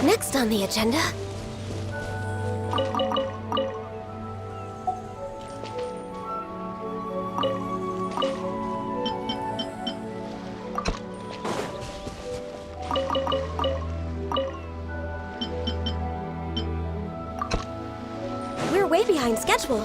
Next on the agenda... We're way behind schedule.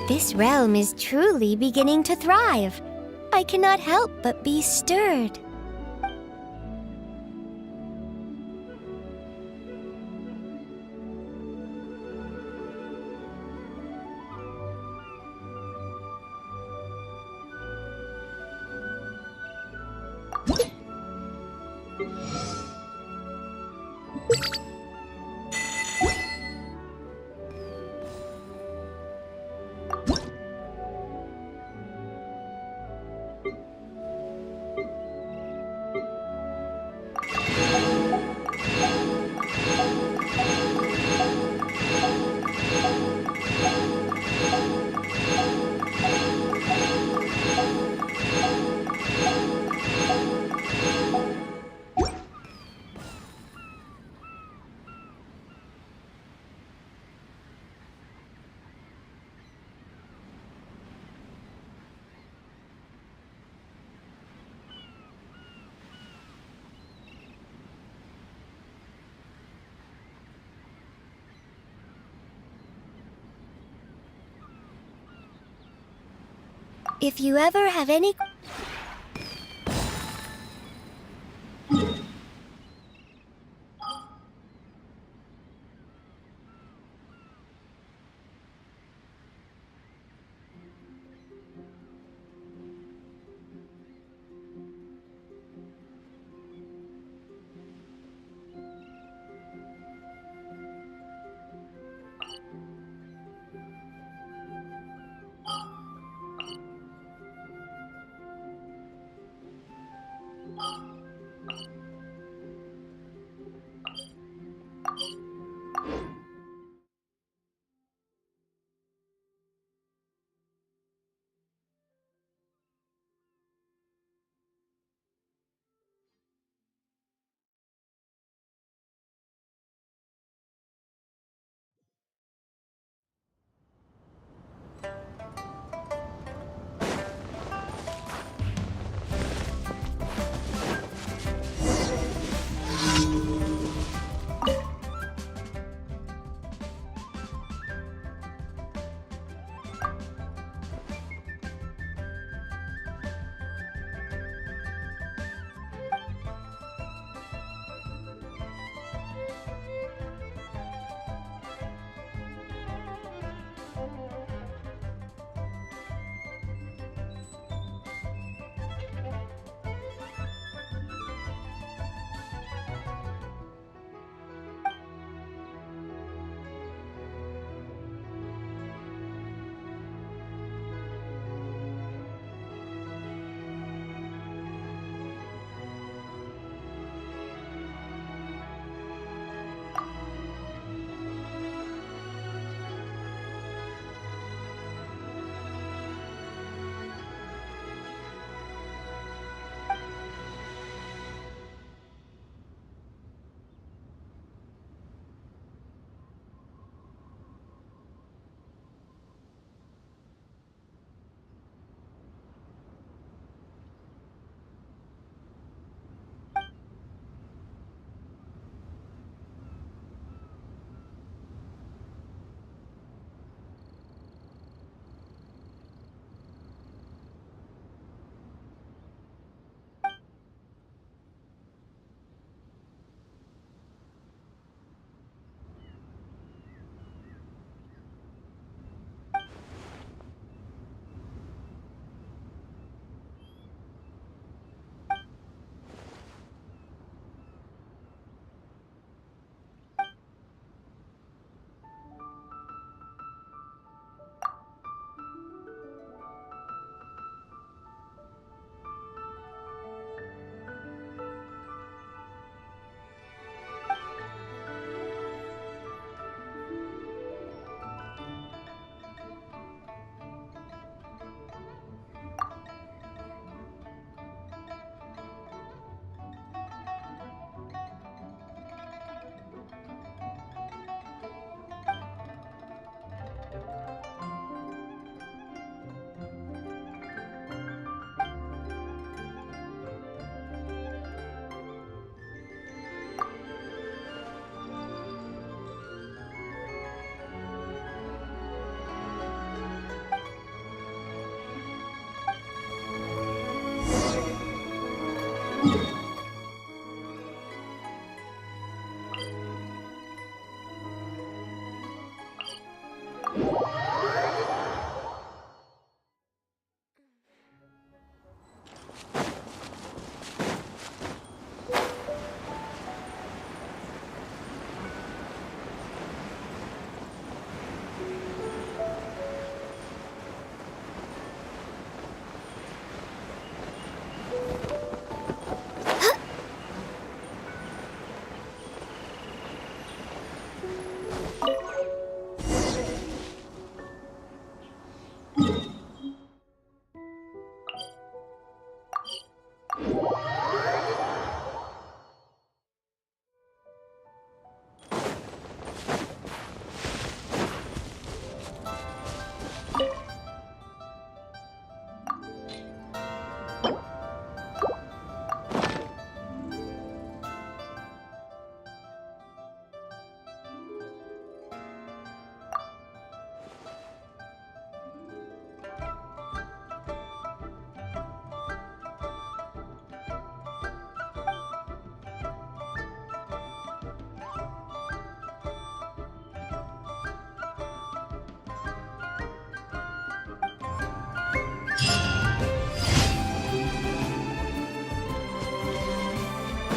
This realm is truly beginning to thrive. I cannot help but be stirred. If you ever have any...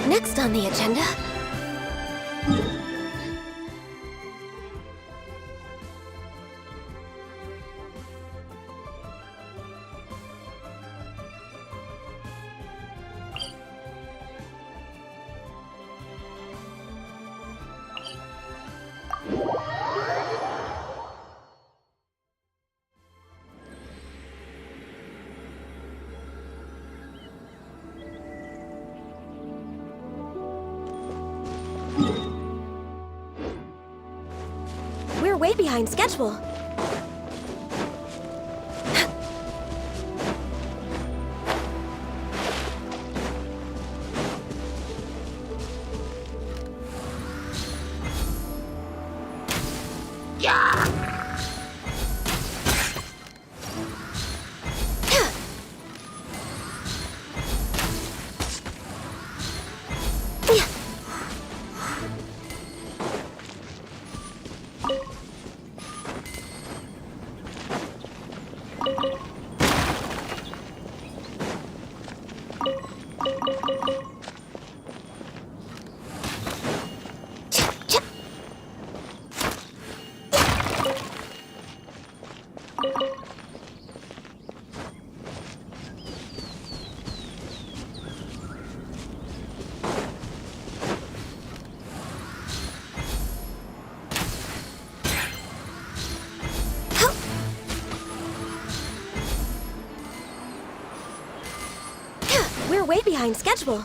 Next on the agenda... We're way behind schedule. We're way behind schedule.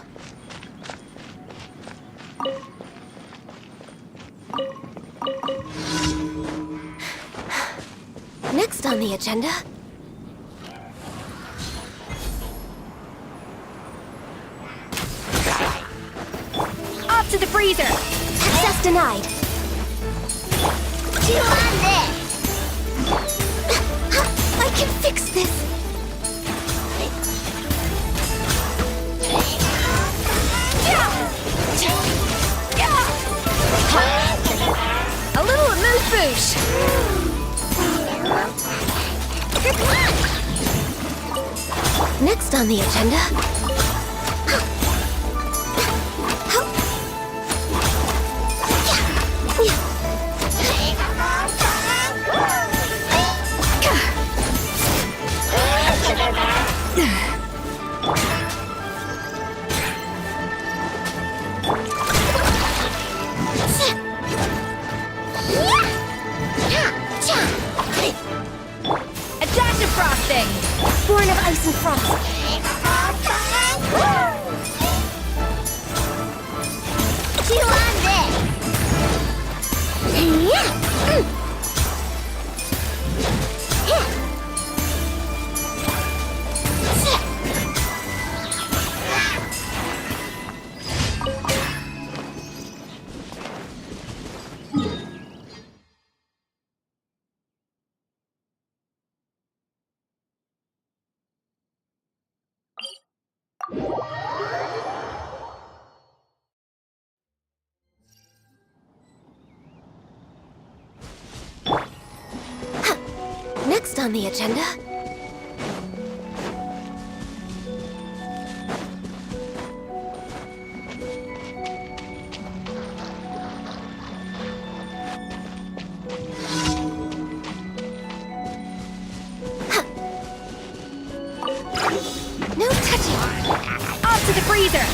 Next on the agenda... Off to the freezer! Access denied. Chew on this! I can fix this. A little amuse-bouche! Next on the agenda... A dash of frosting! Born of ice and frost. Chew on this! Next on the agenda... No touching! Off to the freezer!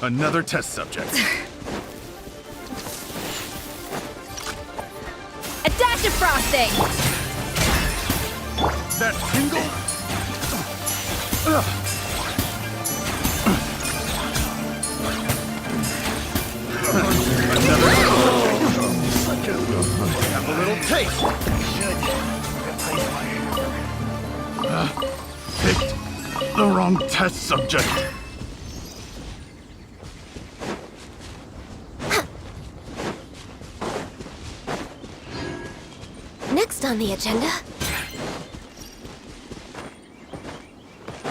Another test subject. A dash of frosting! that tingle? Ugh. Have a little taste. Picked the wrong test subject. Next on the agenda...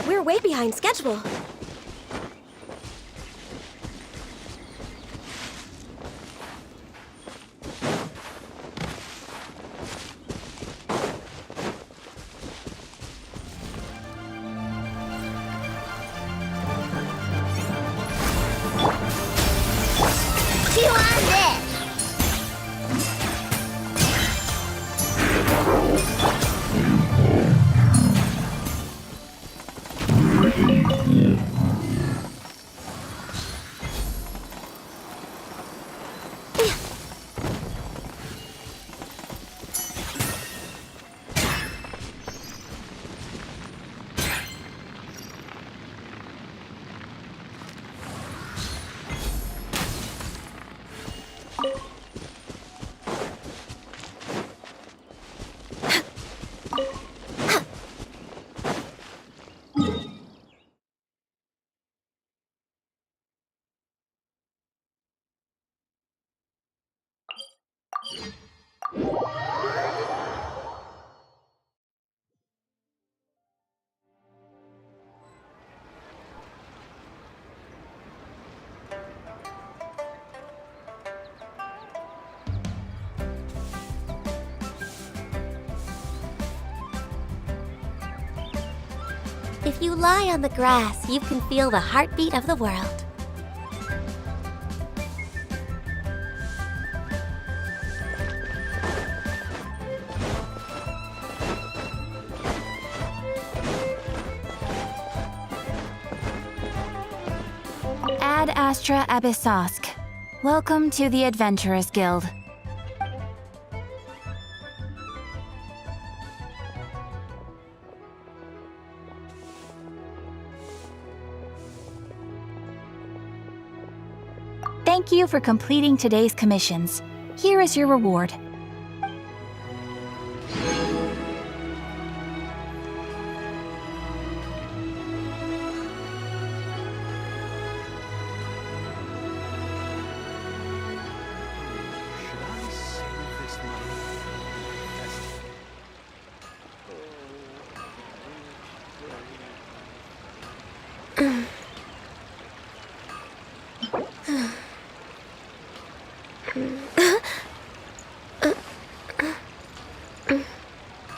We're way behind schedule. Chew on this! If you lie on the grass, you can feel the heartbeat of the world. Ad Astra Abyssosk. Welcome to the Adventurers Guild. Thank you for completing today's commissions. Here is your reward.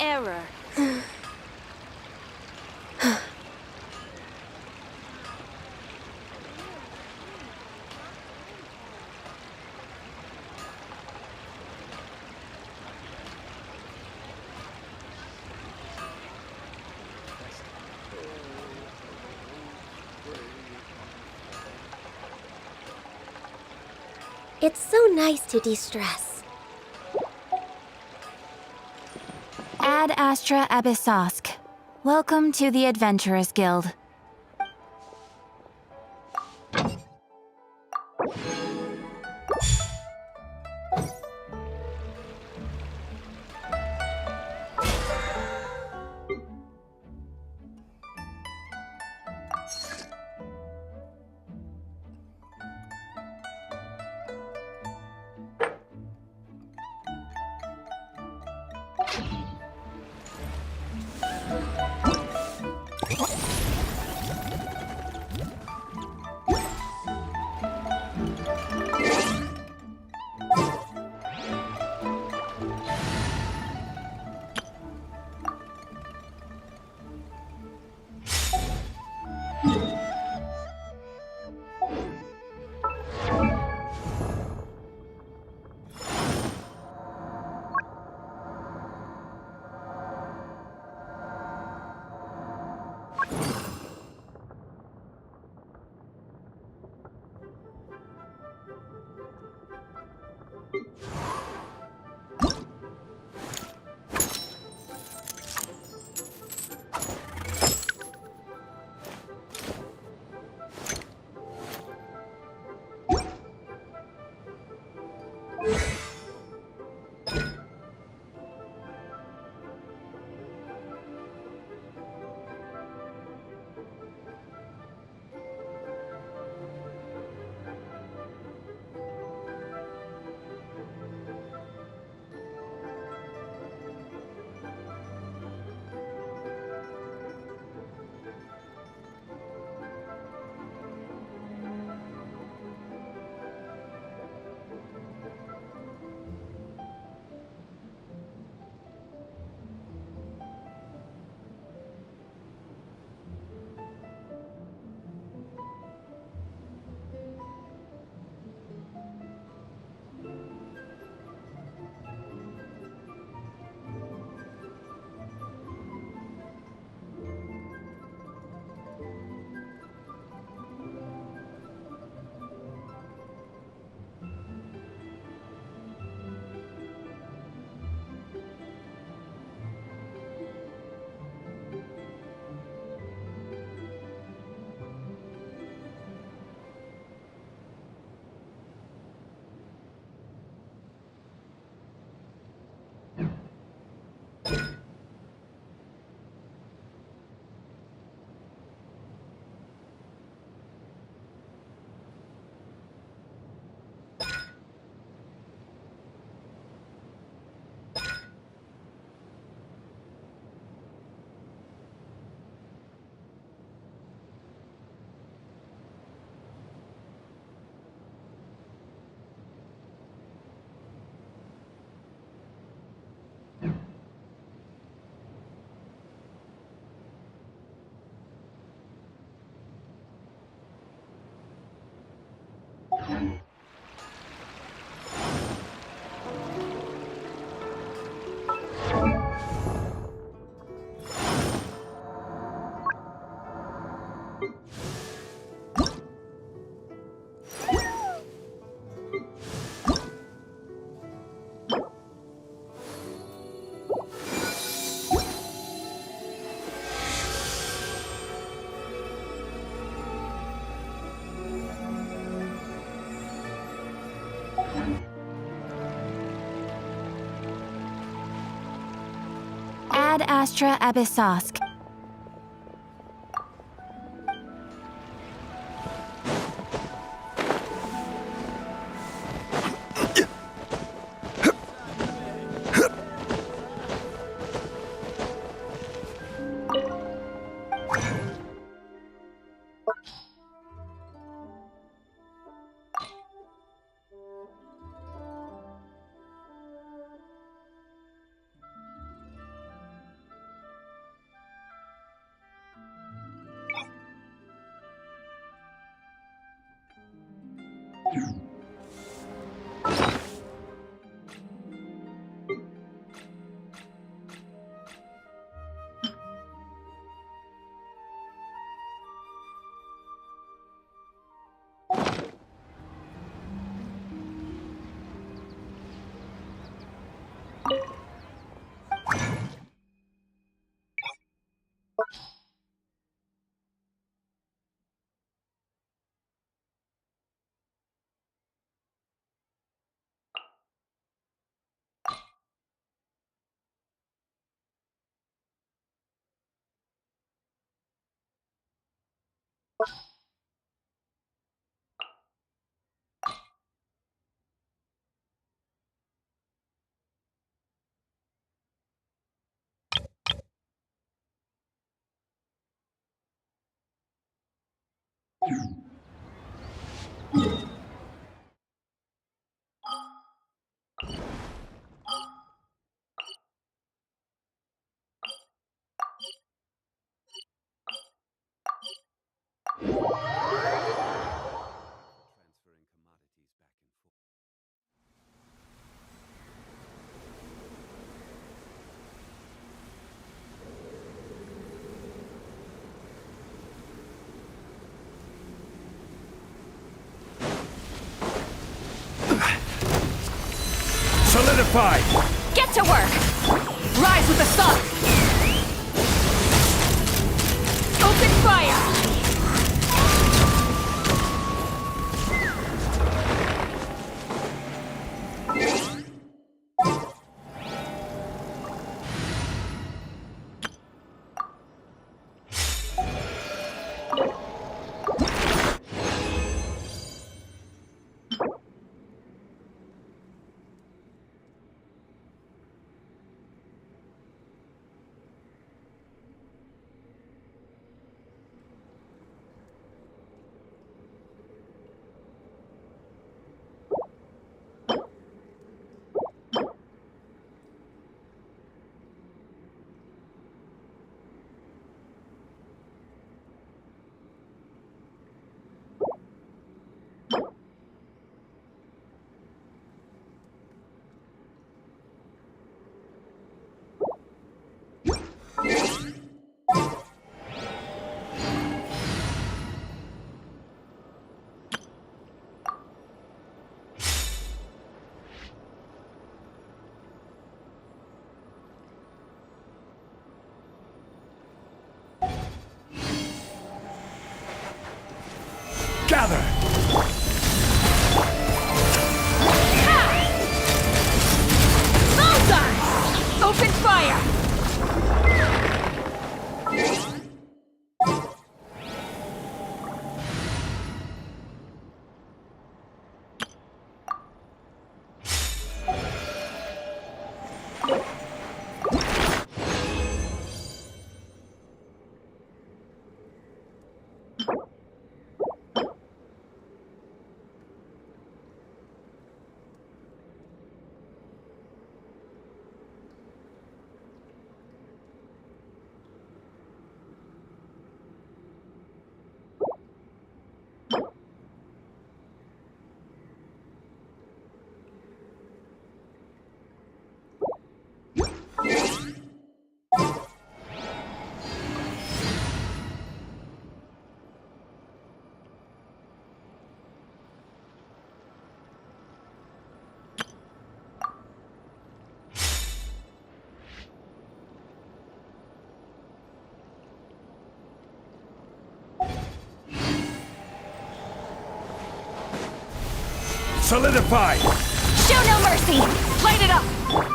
Error. It's so nice to de-stress. Ad Astra Abyssosk. Welcome to the Adventurers Guild. Ad Astra Abyssosk. Solidify! Get to work! Rise with the sun! Open fire! Gather! Bullseye! Open fire! Solidify! Show no mercy! Light it up!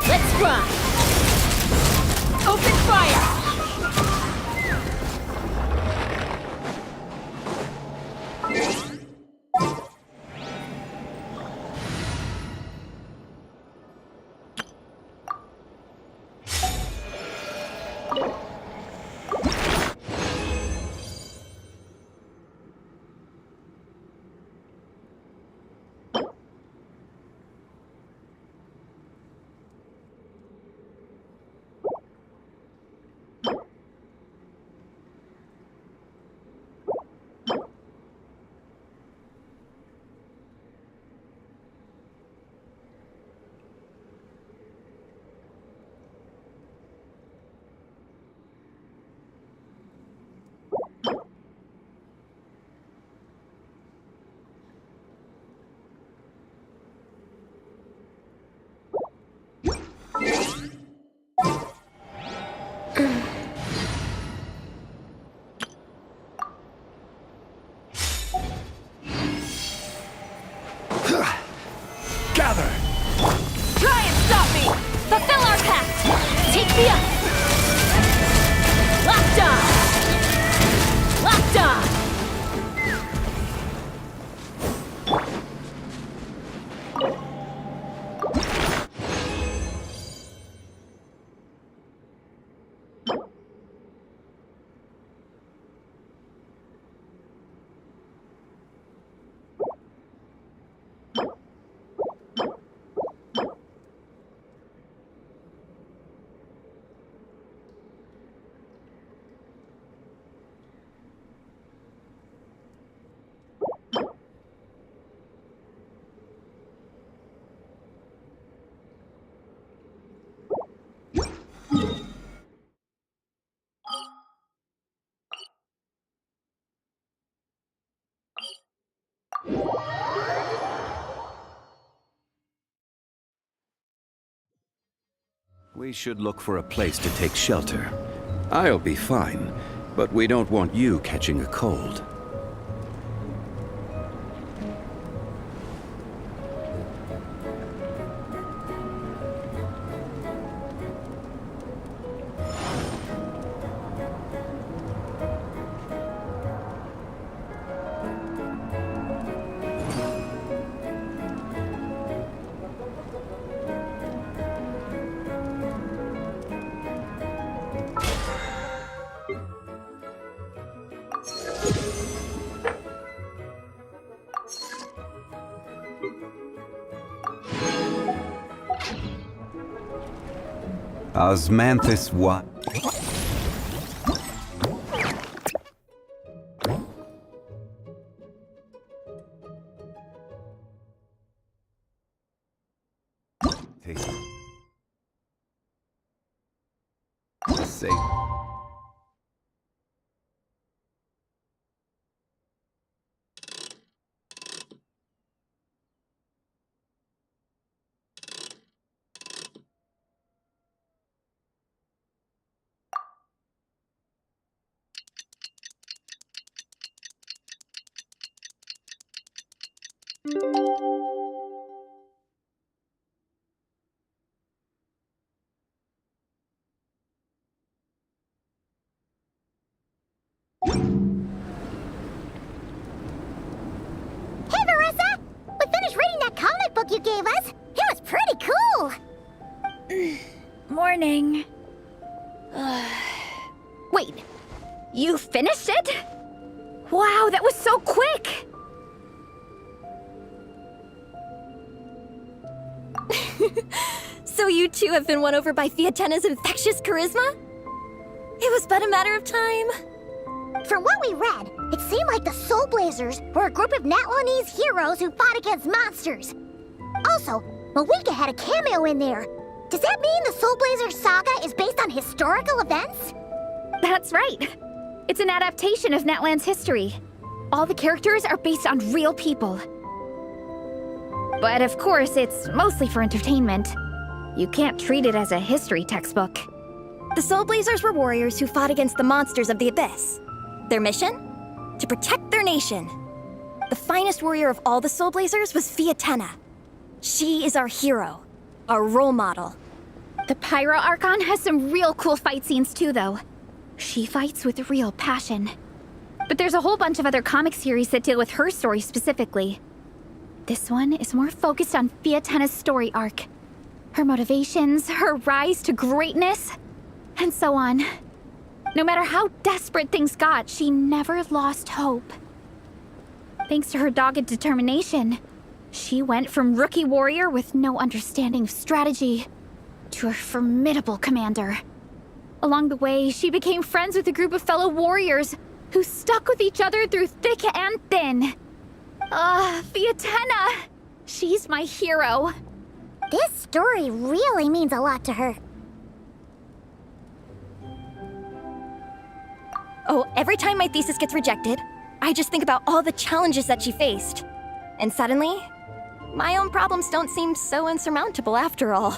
Let's run! Open fire! Gather! Try and stop me! Fulfill our pact! Take me up! Locked on! Locked on! We should look for a place to take shelter. I'll be fine, but we don't want you catching a cold. Osmanthus what? Say. Hey, Marissa! We finished reading that comic book you gave us. It was pretty cool. Morning. Wait, you finished it? Wow, that was so quick! So you too have been won over by Fiatenna's infectious charisma? It was but a matter of time. From what we read, it seemed like the Soul Blazers were a group of Natlanese heroes who fought against monsters. Also, Malika had a cameo in there. Does that mean the Soul Blazer saga is based on historical events? That's right. It's an adaptation of Natlan's history. All the characters are based on real people. But of course, it's mostly for entertainment. You can't treat it as a history textbook. The Soul Blazers were warriors who fought against the monsters of the Abyss. Their mission? To protect their nation. The finest warrior of all the Soul Blazers was Fiatenna. She is our hero, our role model. The Pyro Archon has some real cool fight scenes too, though. She fights with real passion. But there's a whole bunch of other comic series that deal with her story specifically. This one is more focused on Fiatenna's story arc. Her motivations, her rise to greatness, and so on. No matter how desperate things got, she never lost hope. Thanks to her dogged determination, she went from rookie warrior with no understanding of strategy to a formidable commander. Along the way, she became friends with a group of fellow warriors who stuck with each other through thick and thin. Fiatenna! She's my hero. This story really means a lot to her. Oh, every time my thesis gets rejected, I just think about all the challenges that she faced. And suddenly, my own problems don't seem so insurmountable after all.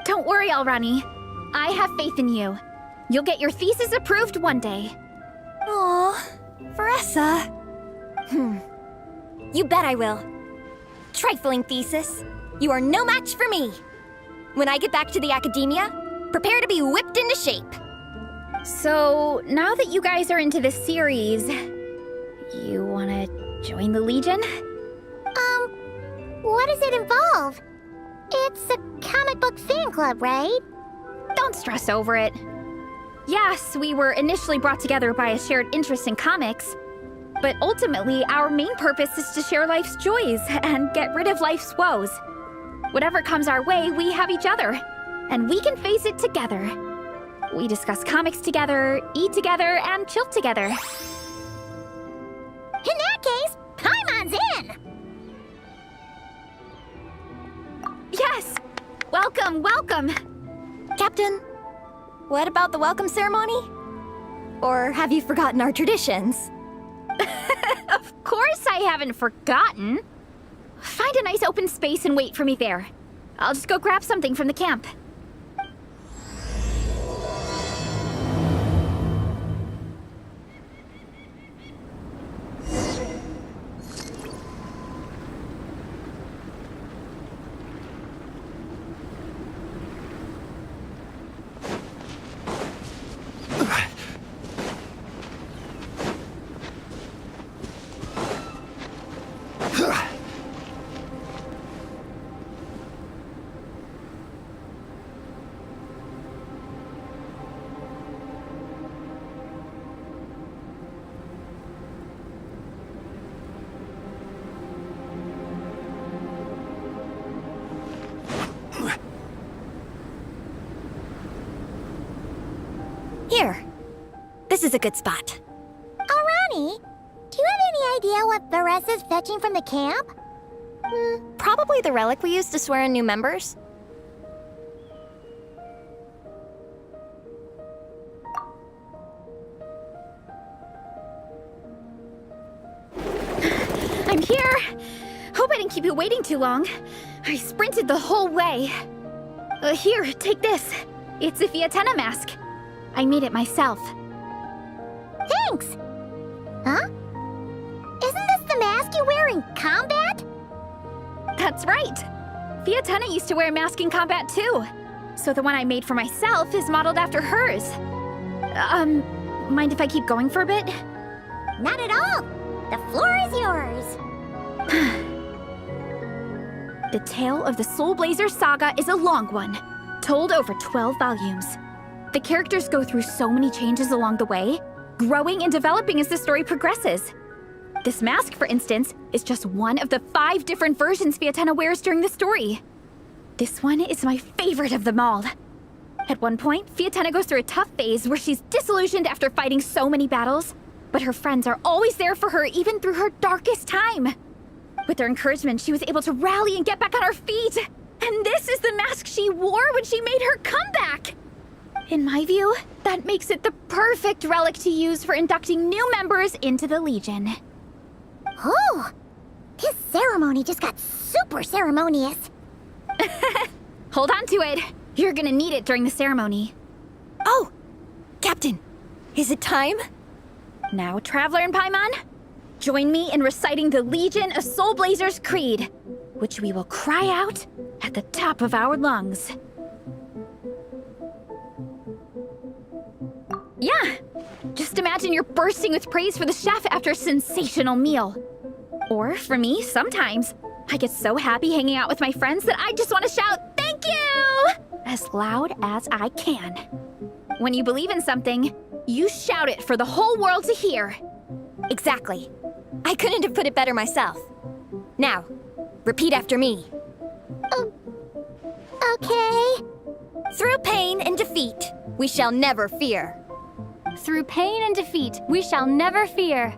Don't worry, Alrani. I have faith in you. You'll get your thesis approved one day. Aw, Veressa. You bet I will. Trifling thesis, you are no match for me. When I get back to the academia, prepare to be whipped into shape. So, now that you guys are into this series, you wanna join the Legion? What does it involve? It's a comic book fan club, right? Don't stress over it. Yes, we were initially brought together by a shared interest in comics, but ultimately our main purpose is to share life's joys and get rid of life's woes. Whatever comes our way, we have each other, and we can face it together. We discuss comics together, eat together, and chill together. In that case, Paimon's in! Yes! Welcome, welcome! Captain, what about the welcome ceremony? Or have you forgotten our traditions? Of course I haven't forgotten. Find a nice open space and wait for me there. I'll just go grab something from the camp. Here. This is a good spot. Alrani, do you have any idea what Veressa's fetching from the camp? Probably the relic we used to swear in new members. I'm here! Hope I didn't keep you waiting too long. I sprinted the whole way. Here, take this. It's a Fiatenna mask. I made it myself. Thanks! Huh? Isn't this the mask you wear in combat? That's right! Fiatenna used to wear a mask in combat too. So the one I made for myself is modeled after hers. Mind if I keep going for a bit? Not at all! The floor is yours! The tale of the Soul Blazer saga is a long one, told over 12 volumes. The characters go through so many changes along the way, growing and developing as the story progresses. This mask, for instance, is just one of the 5 different versions Fiatenna wears during the story. This one is my favorite of them all. At one point, Fiatenna goes through a tough phase where she's disillusioned after fighting so many battles, but her friends are always there for her even through her darkest time. With their encouragement, she was able to rally and get back on her feet. And this is the mask she wore when she made her comeback. In my view, that makes it the perfect relic to use for inducting new members into the Legion. Oh! This ceremony just got super ceremonious. Hold on to it. You're gonna need it during the ceremony. Oh! Captain, is it time? Now, Traveler and Paimon, join me in reciting the Legion of Soul Blazers Creed, which we will cry out at the top of our lungs. Yeah. Just imagine you're bursting with praise for the chef after a sensational meal. Or for me, sometimes, I get so happy hanging out with my friends that I just want to shout, "Thank you!" as loud as I can. When you believe in something, you shout it for the whole world to hear. Exactly. I couldn't have put it better myself. Now, repeat after me. Okay. Through pain and defeat, we shall never fear. Through pain and defeat, we shall never fear.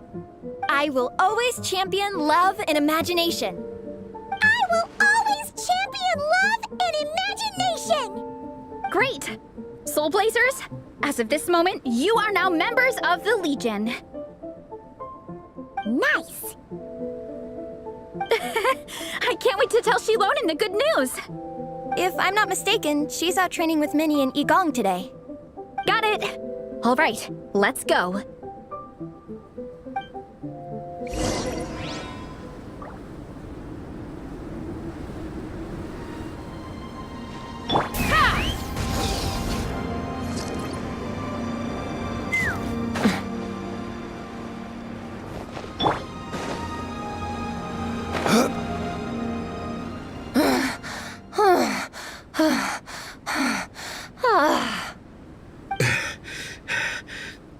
I will always champion love and imagination. I will always champion love and imagination! Great! Soul Blazers, as of this moment, you are now members of the Legion. Nice! I can't wait to tell Shilonen the good news. If I'm not mistaken, she's out training with Minnie and Igong today. Got it. All right, let's go.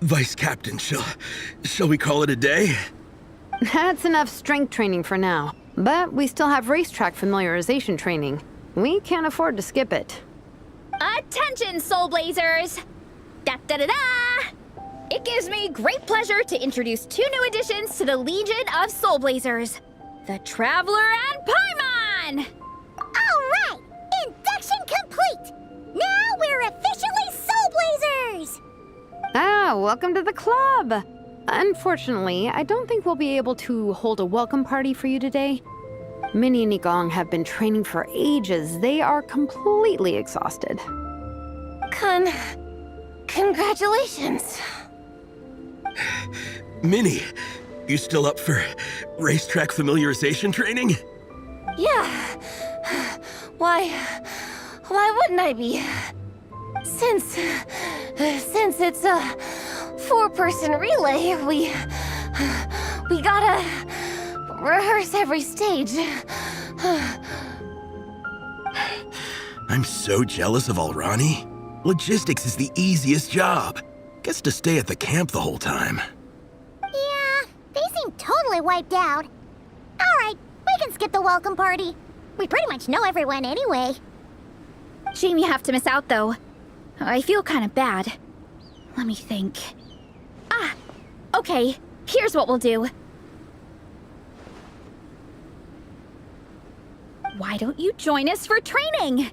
Vice Captain, shall we call it a day? That's enough strength training for now. But we still have racetrack familiarization training. We can't afford to skip it. Attention, Soul Blazers! Da-da-da-da! It gives me great pleasure to introduce two new additions to the Legion of Soul Blazers. The Traveler and Paimon! Alright! Induction complete! Now we're officially Soul Blazers! Ah, welcome to the club! Unfortunately, I don't think we'll be able to hold a welcome party for you today. Minnie and Igong have been training for ages. They are completely exhausted. Congratulations. Minnie, you still up for racetrack familiarization training? Yeah. Why wouldn't I be? Since it's a four-person relay, we gotta rehearse every stage. I'm so jealous of Alrani. Logistics is the easiest job. Gets to stay at the camp the whole time. Yeah, they seem totally wiped out. Alright, we can skip the welcome party. We pretty much know everyone anyway. Shame you have to miss out, though. I feel kind of bad. Let me think. Ah, okay. Here's what we'll do. Why don't you join us for training?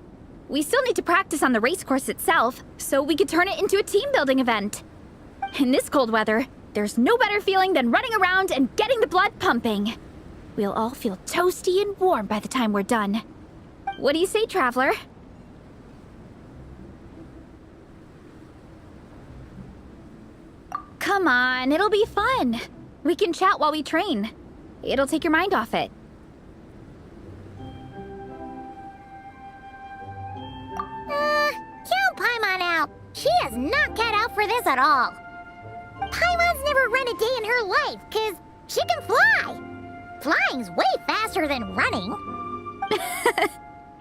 We still need to practice on the race course itself, so we could turn it into a team-building event. In this cold weather, there's no better feeling than running around and getting the blood pumping. We'll all feel toasty and warm by the time we're done. What do you say, Traveler? Come on, it'll be fun. We can chat while we train. It'll take your mind off it. Count Paimon out. She is not cut out for this at all. Paimon's never run a day in her life, 'cause she can fly. Flying's way faster than running.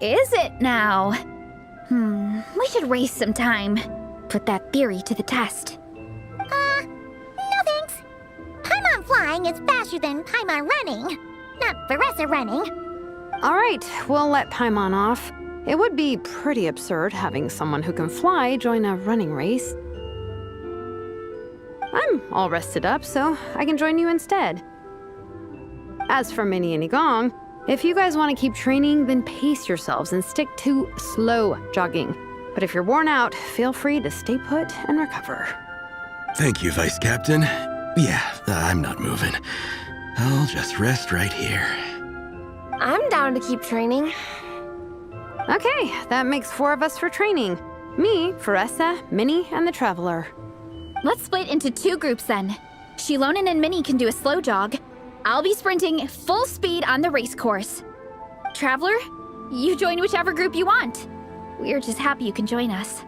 Is it now? We should race sometime. Put that theory to the test. No thanks. Paimon flying is faster than Paimon running. Not Veressa running. All right, we'll let Paimon off. It would be pretty absurd having someone who can fly join a running race. I'm all rested up, so I can join you instead. As for Minnie and Igong, if you guys want to keep training, then pace yourselves and stick to slow jogging. But if you're worn out, feel free to stay put and recover. Thank you, Vice Captain. Yeah, I'm not moving. I'll just rest right here. I'm down to keep training. Okay, that makes 4 of us for training. Me, Veressa, Minnie, and the Traveler. Let's split into 2 groups then. Shilonen and Minnie can do a slow jog. I'll be sprinting full speed on the race course. Traveler, you join whichever group you want. We're just happy you can join us.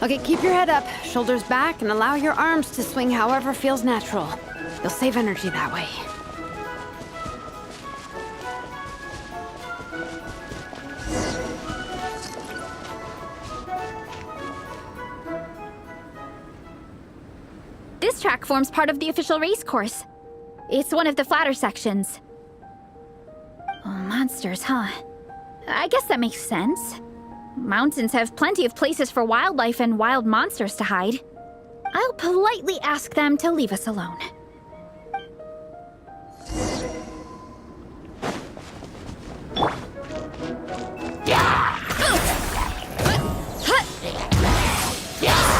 Okay, keep your head up, shoulders back, and allow your arms to swing however feels natural. You'll save energy that way. This track forms part of the official race course. It's one of the flatter sections. Oh, monsters, huh? I guess that makes sense. Mountains have plenty of places for wildlife and wild monsters to hide. I'll politely ask them to leave us alone.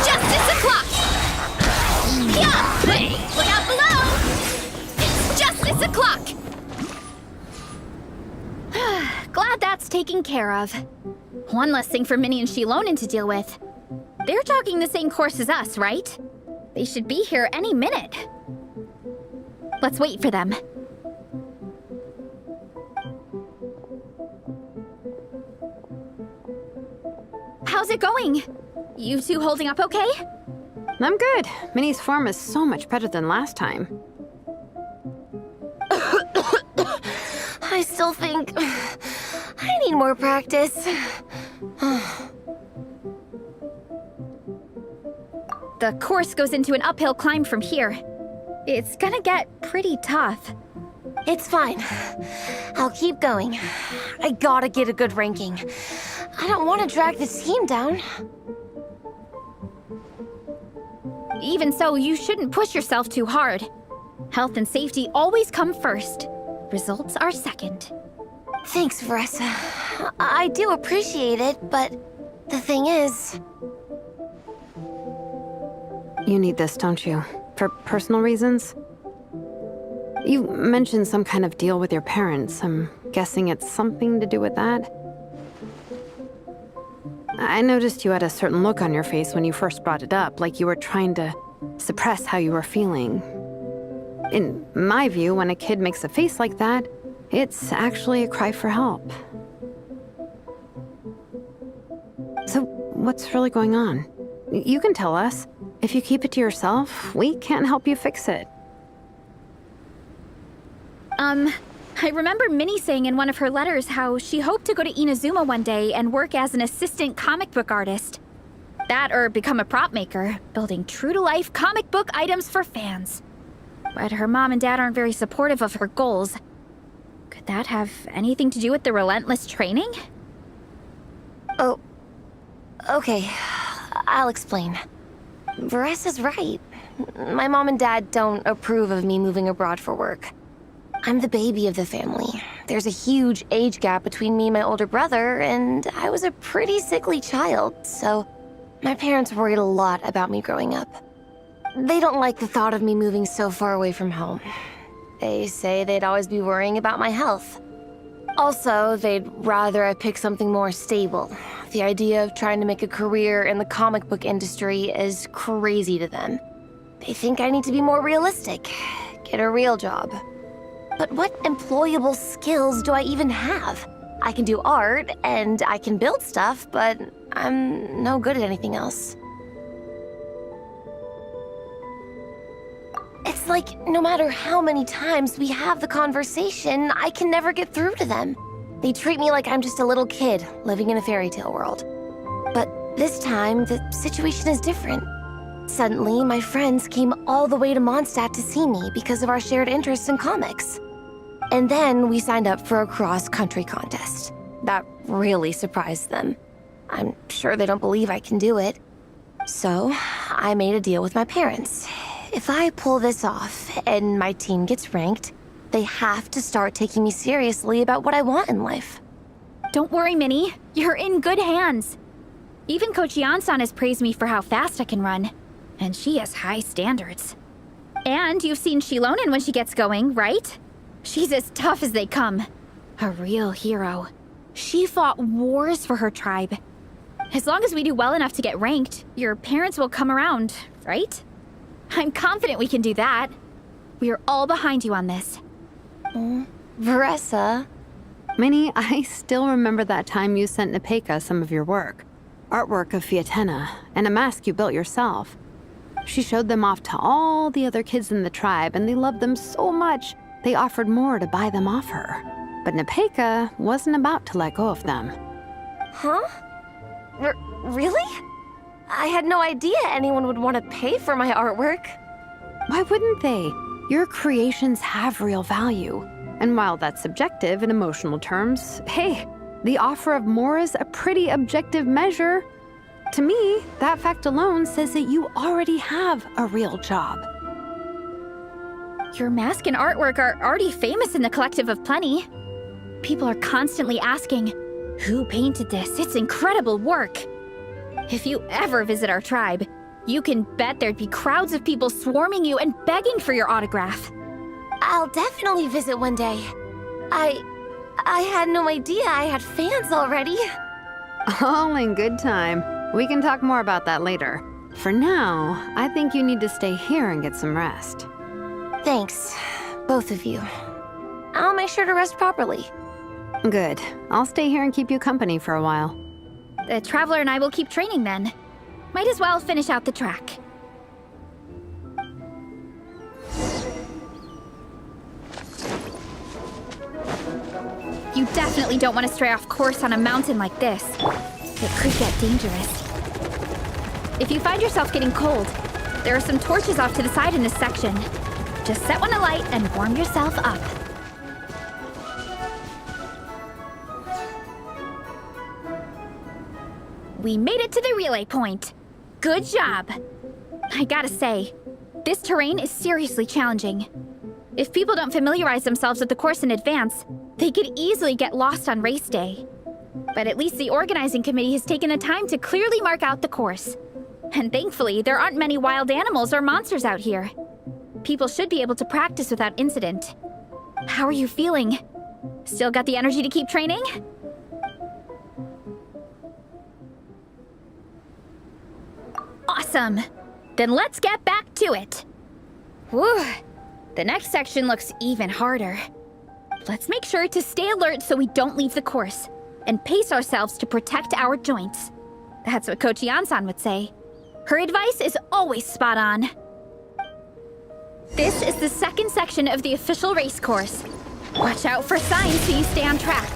Justice o'clock! Look out below! It's justice o'clock! Glad that's taken care of. One less thing for Minnie and Shilonen to deal with. They're jogging the same course as us, right? They should be here any minute. Let's wait for them. How's it going? You two holding up okay? I'm good. Minnie's form is so much better than last time. I still think I need more practice. The course goes into an uphill climb from here. It's gonna get pretty tough. It's fine. I'll keep going. I gotta get a good ranking. I don't want to drag this team down. Even so, you shouldn't push yourself too hard. Health and safety always come first. Results are second. Thanks, Veressa. I do appreciate it, but the thing is... You need this, don't you? For personal reasons? You mentioned some kind of deal with your parents. I'm guessing it's something to do with that? I noticed you had a certain look on your face when you first brought it up, like you were trying to suppress how you were feeling. In my view, when a kid makes a face like that, it's actually a cry for help. So, what's really going on? You can tell us. If you keep it to yourself, we can't help you fix it. I remember Minnie saying in one of her letters how she hoped to go to Inazuma one day and work as an assistant comic book artist. That or become a prop maker, building true-to-life comic book items for fans. But her mom and dad aren't very supportive of her goals. Could that have anything to do with the relentless training? Oh, okay. I'll explain. Veressa's right. My mom and dad don't approve of me moving abroad for work. I'm the baby of the family. There's a huge age gap between me and my older brother, and I was a pretty sickly child, so my parents worried a lot about me growing up. They don't like the thought of me moving so far away from home. They say they'd always be worrying about my health. Also, they'd rather I pick something more stable. The idea of trying to make a career in the comic book industry is crazy to them. They think I need to be more realistic, get a real job. But what employable skills do I even have? I can do art, and I can build stuff, but I'm no good at anything else. It's like, no matter how many times we have the conversation, I can never get through to them. They treat me like I'm just a little kid living in a fairy tale world. But this time, the situation is different. Suddenly, my friends came all the way to Mondstadt to see me because of our shared interests in comics. And then we signed up for a cross-country contest. That really surprised them. I'm sure they don't believe I can do it. So, I made a deal with my parents. If I pull this off and my team gets ranked, they have to start taking me seriously about what I want in life. Don't worry, Minnie. You're in good hands. Even Coach Jansan has praised me for how fast I can run. And she has high standards. And you've seen Shilonen when she gets going, right? She's as tough as they come. A real hero. She fought wars for her tribe. As long as we do well enough to get ranked, your parents will come around, right? I'm confident we can do that. We are all behind you on this. Veressa. Minnie, I still remember that time you sent Nepeka some of your work. Artwork of Fiatenna, and a mask you built yourself. She showed them off to all the other kids in the tribe, and they loved them so much, they offered more to buy them off her. But Nepeka wasn't about to let go of them. Huh? Really? I had no idea anyone would want to pay for my artwork. Why wouldn't they? Your creations have real value. And while that's subjective in emotional terms, hey, the offer of more is a pretty objective measure. To me, that fact alone says that you already have a real job. Your mask and artwork are already famous in the Collective of Plenty. People are constantly asking, who painted this? It's incredible work. If you ever visit our tribe, you can bet there'd be crowds of people swarming you and begging for your autograph. I'll definitely visit one day. I had no idea I had fans already. All in good time. We can talk more about that later. For now, I think you need to stay here and get some rest. Thanks, both of you. I'll make sure to rest properly. Good. I'll stay here and keep you company for a while. The Traveler and I will keep training then. Might as well finish out the track. You definitely don't want to stray off course on a mountain like this. It could get dangerous. If you find yourself getting cold, there are some torches off to the side in this section. Just set one alight and warm yourself up. We made it to the relay point. Good job. I gotta say, this terrain is seriously challenging. If people don't familiarize themselves with the course in advance, they could easily get lost on race day. But at least the organizing committee has taken the time to clearly mark out the course. And thankfully, there aren't many wild animals or monsters out here. People should be able to practice without incident. How are you feeling? Still got the energy to keep training? Awesome! Then let's get back to it. Whew. The next section looks even harder. Let's make sure to stay alert so we don't leave the course, and pace ourselves to protect our joints. That's what Coach Yansan would say. Her advice is always spot on. This is the second section of the official race course. Watch out for signs so you stay on track.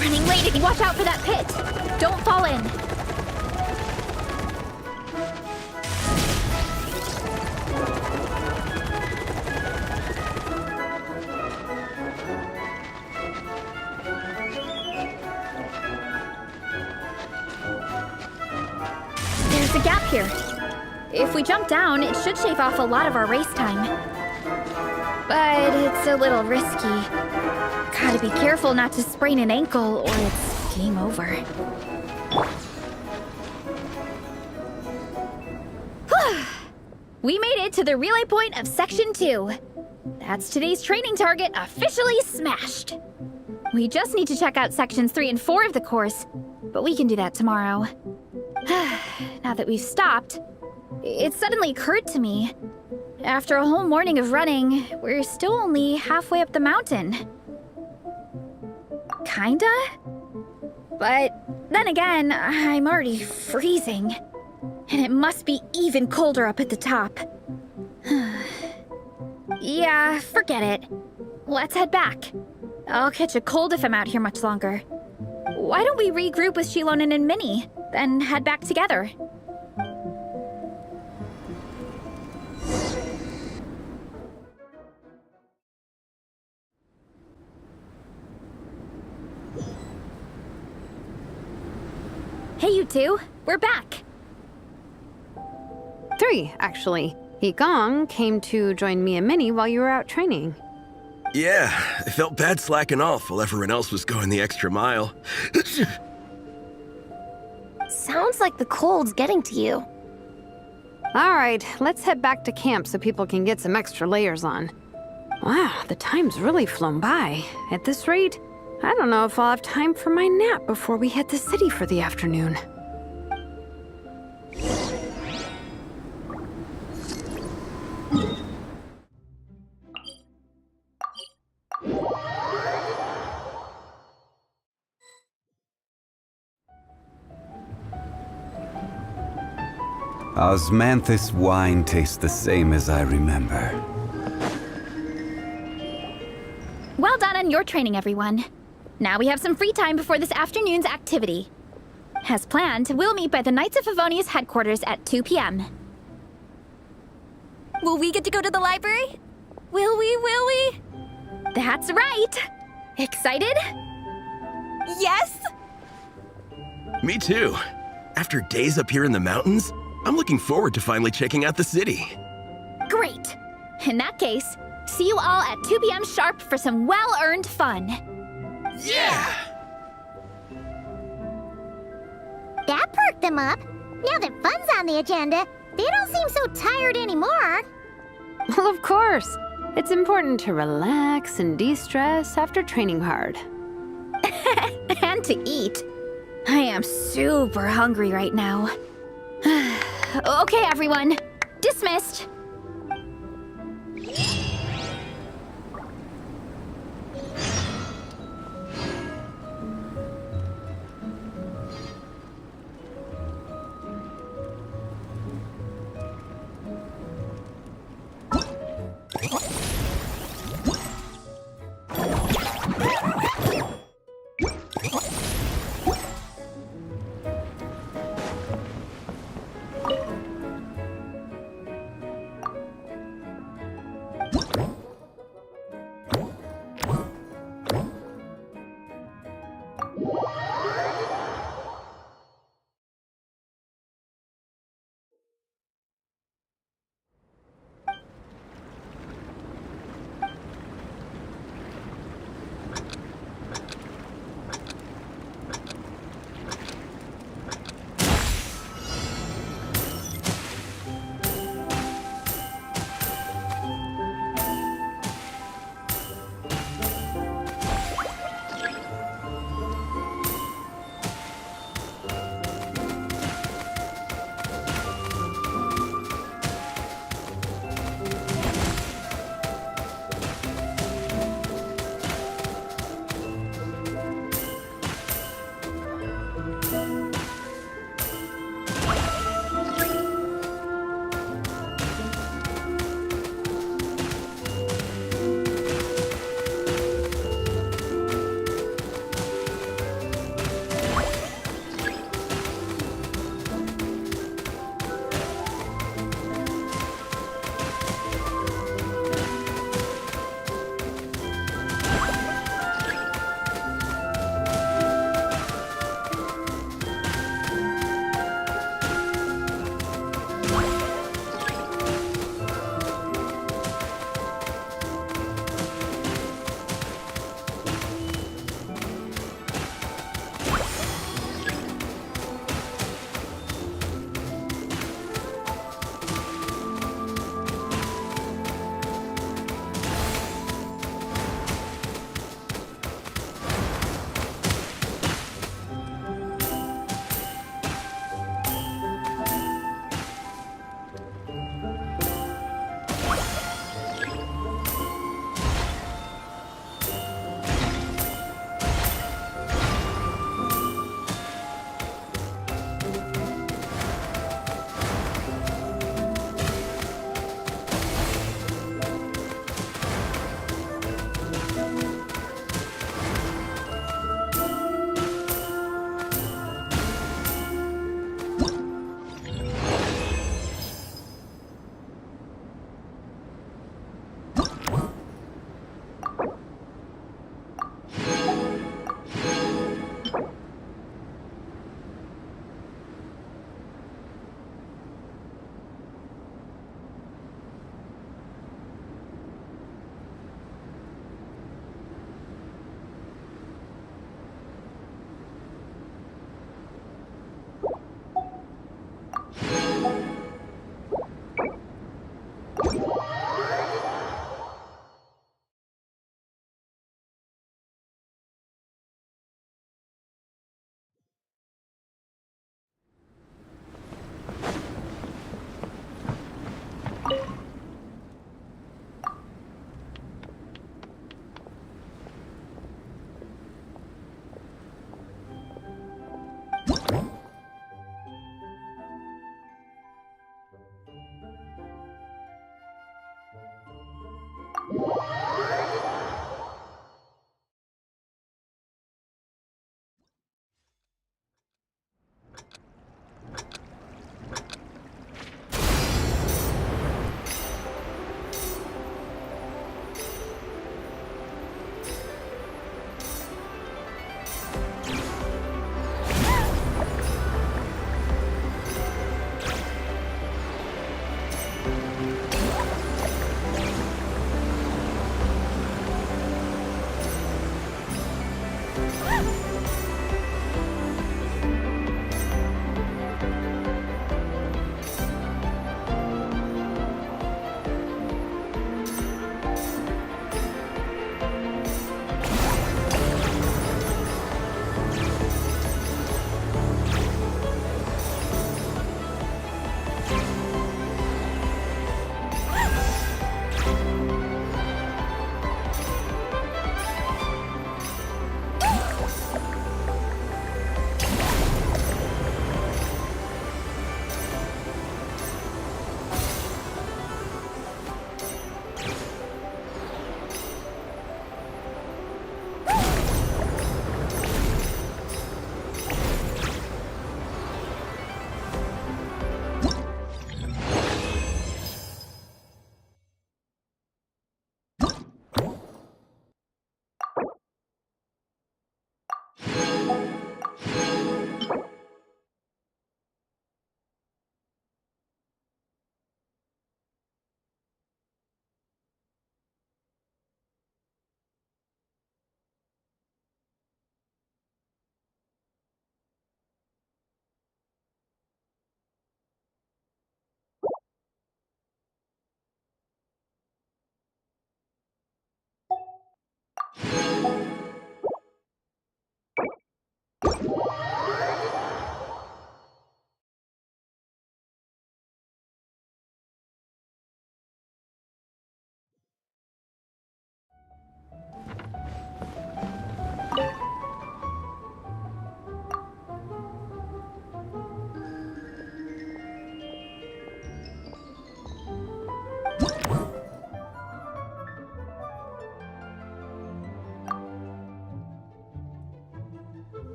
Running late, watch out for that pit. Don't fall in. There's a gap here. If we jump down, it should shave off a lot of our race time. But it's a little risky. Gotta be careful not to sprain an ankle or it's game over. We made it to the relay point of Section 2. That's today's training target officially smashed. We just need to check out Sections 3 and 4 of the course, but we can do that tomorrow. Now that we've stopped, it suddenly occurred to me. After a whole morning of running, we're still only halfway up the mountain. Kinda? But then again, I'm already freezing. And it must be even colder up at the top. Yeah, forget it. Let's head back. I'll catch a cold if I'm out here much longer. Why don't we regroup with Shilonen and Minnie, then head back together? Hey, you two. We're back. 3, actually. Yigong came to join me and Minnie while you were out training. Yeah, I felt bad slacking off while everyone else was going the extra mile. sounds like the cold's getting to you. All right, let's head back to camp so people can get some extra layers on. Wow, the time's really flown by. At this rate, I don't know if I'll have time for my nap before we hit the city for the afternoon. Osmanthus wine tastes the same as I remember. Well done on your training, everyone. Now we have some free time before this afternoon's activity. As planned, we'll meet by the Knights of Favonius headquarters at 2 p.m. Will we get to go to the library? Will we? That's right! Excited? Yes! Me too. After days up here in the mountains, I'm looking forward to finally checking out the city. Great! In that case, see you all at 2 p.m. sharp for some well-earned fun. Yeah! That perked them up. Now that fun's on the agenda, they don't seem so tired anymore. Well, of course. It's important to relax and de-stress after training hard. And to eat. I am super hungry right now. Okay, everyone. Dismissed.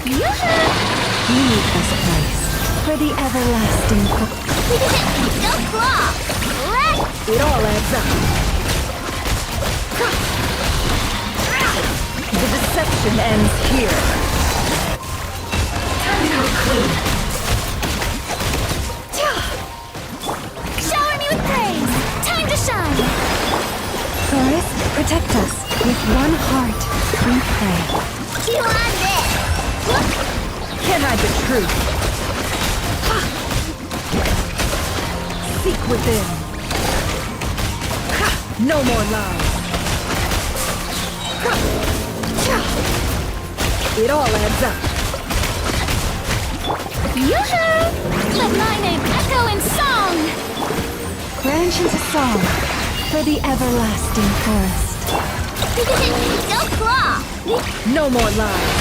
Leave this place for the everlasting. Go Claw! It all adds up. The deception ends here. Time to come clean. Shower me with praise! Time to shine! Forest, protect us. With one heart, we pray. You on this! Can't hide the truth. Seek within. No more lies. It all adds up. Yoo-hoo! Let my name echo in song! Branch into song for the everlasting forest. Go Claw! No more lies.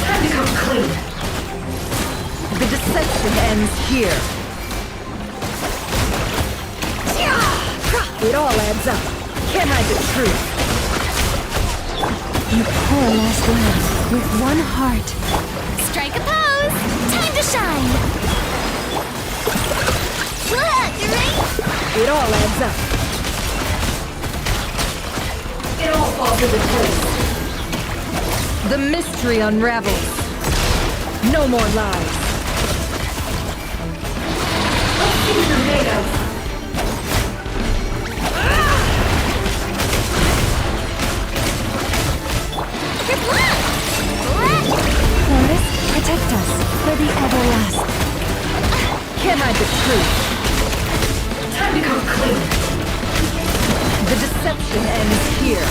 Time to come clean. The deception ends here. It all adds up. Can't hide the truth. You pour last land with one heart. Strike a pose! Time to shine! Look, you ready? It all adds up. It all falls into place. The mystery unravels. No more lies. Let's see what you're made of. Forest, protect us for the everlasting. Can't hide the truth. Time to come clean. The deception ends here.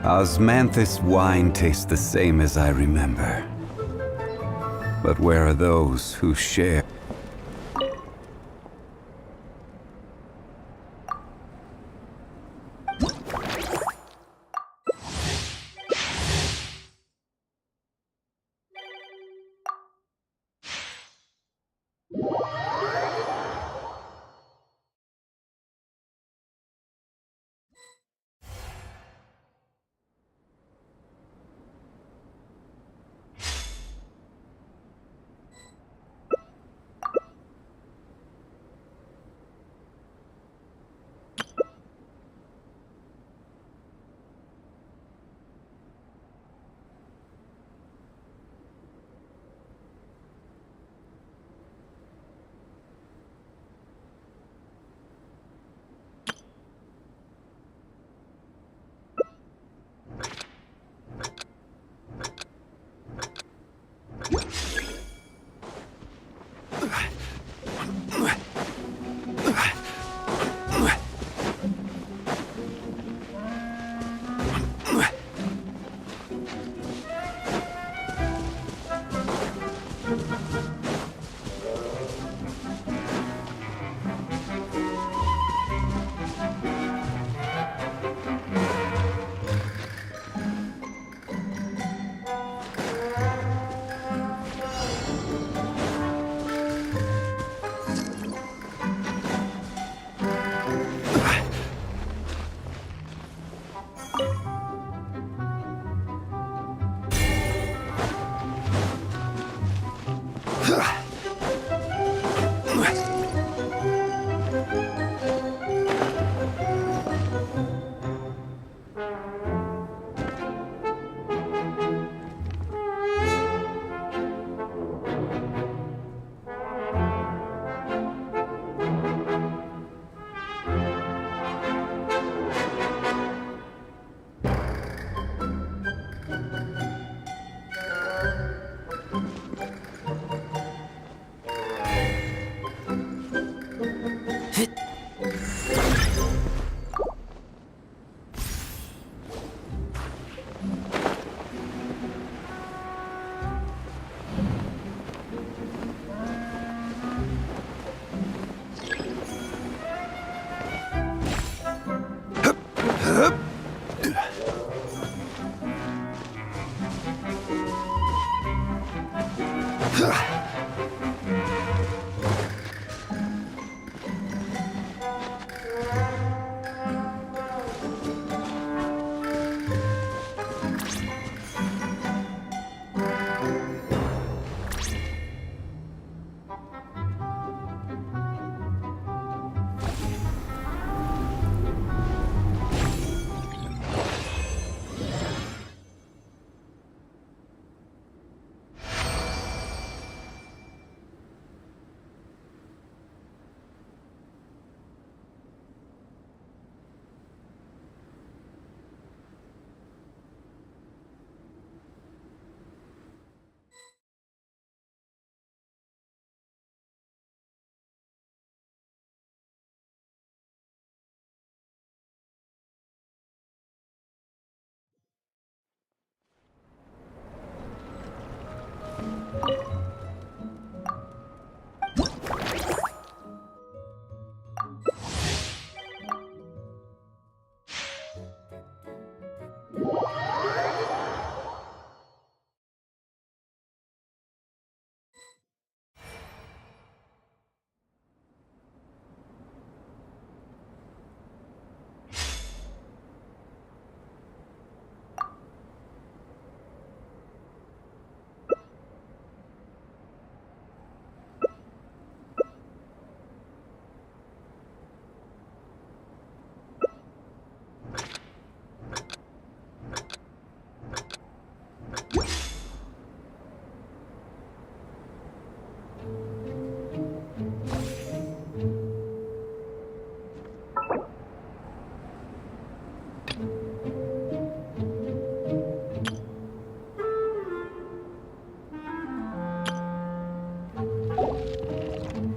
Osmanthus wine tastes the same as I remember. But where are those who share?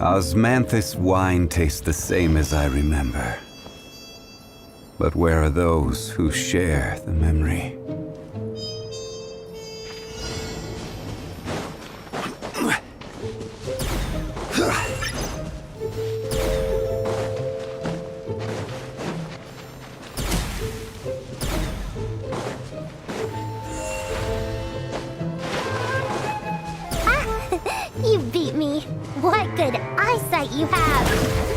Osmanthus wine tastes the same as I remember. But where are those who share the memory? You beat me. What good eyesight you have.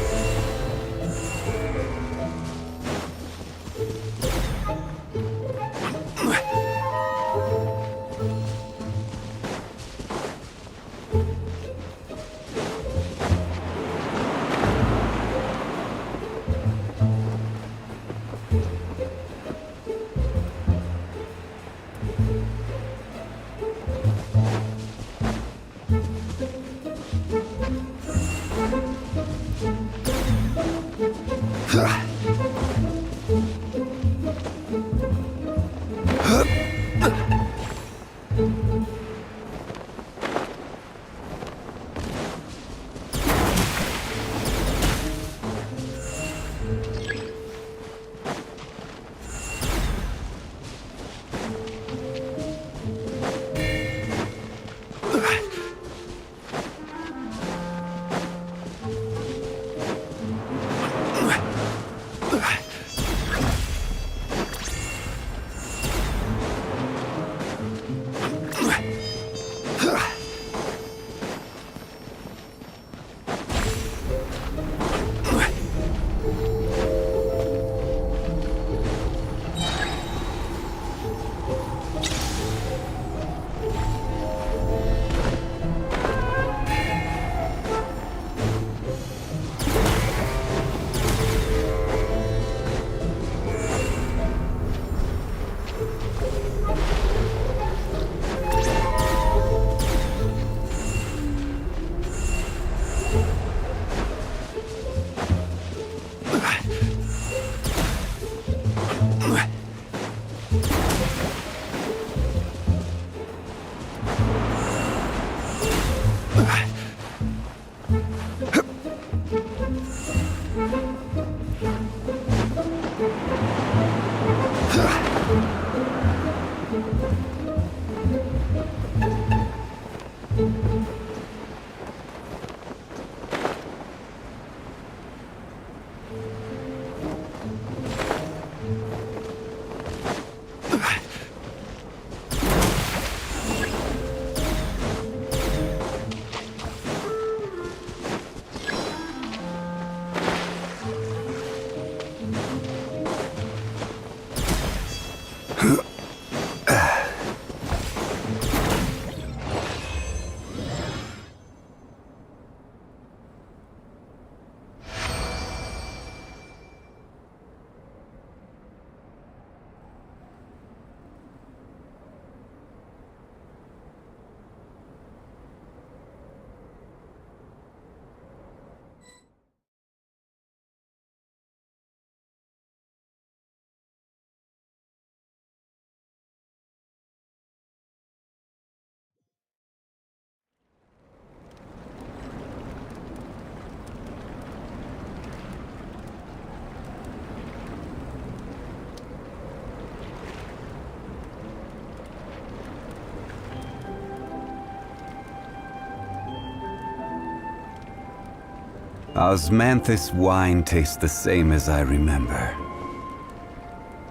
Osmanthus wine tastes the same as I remember.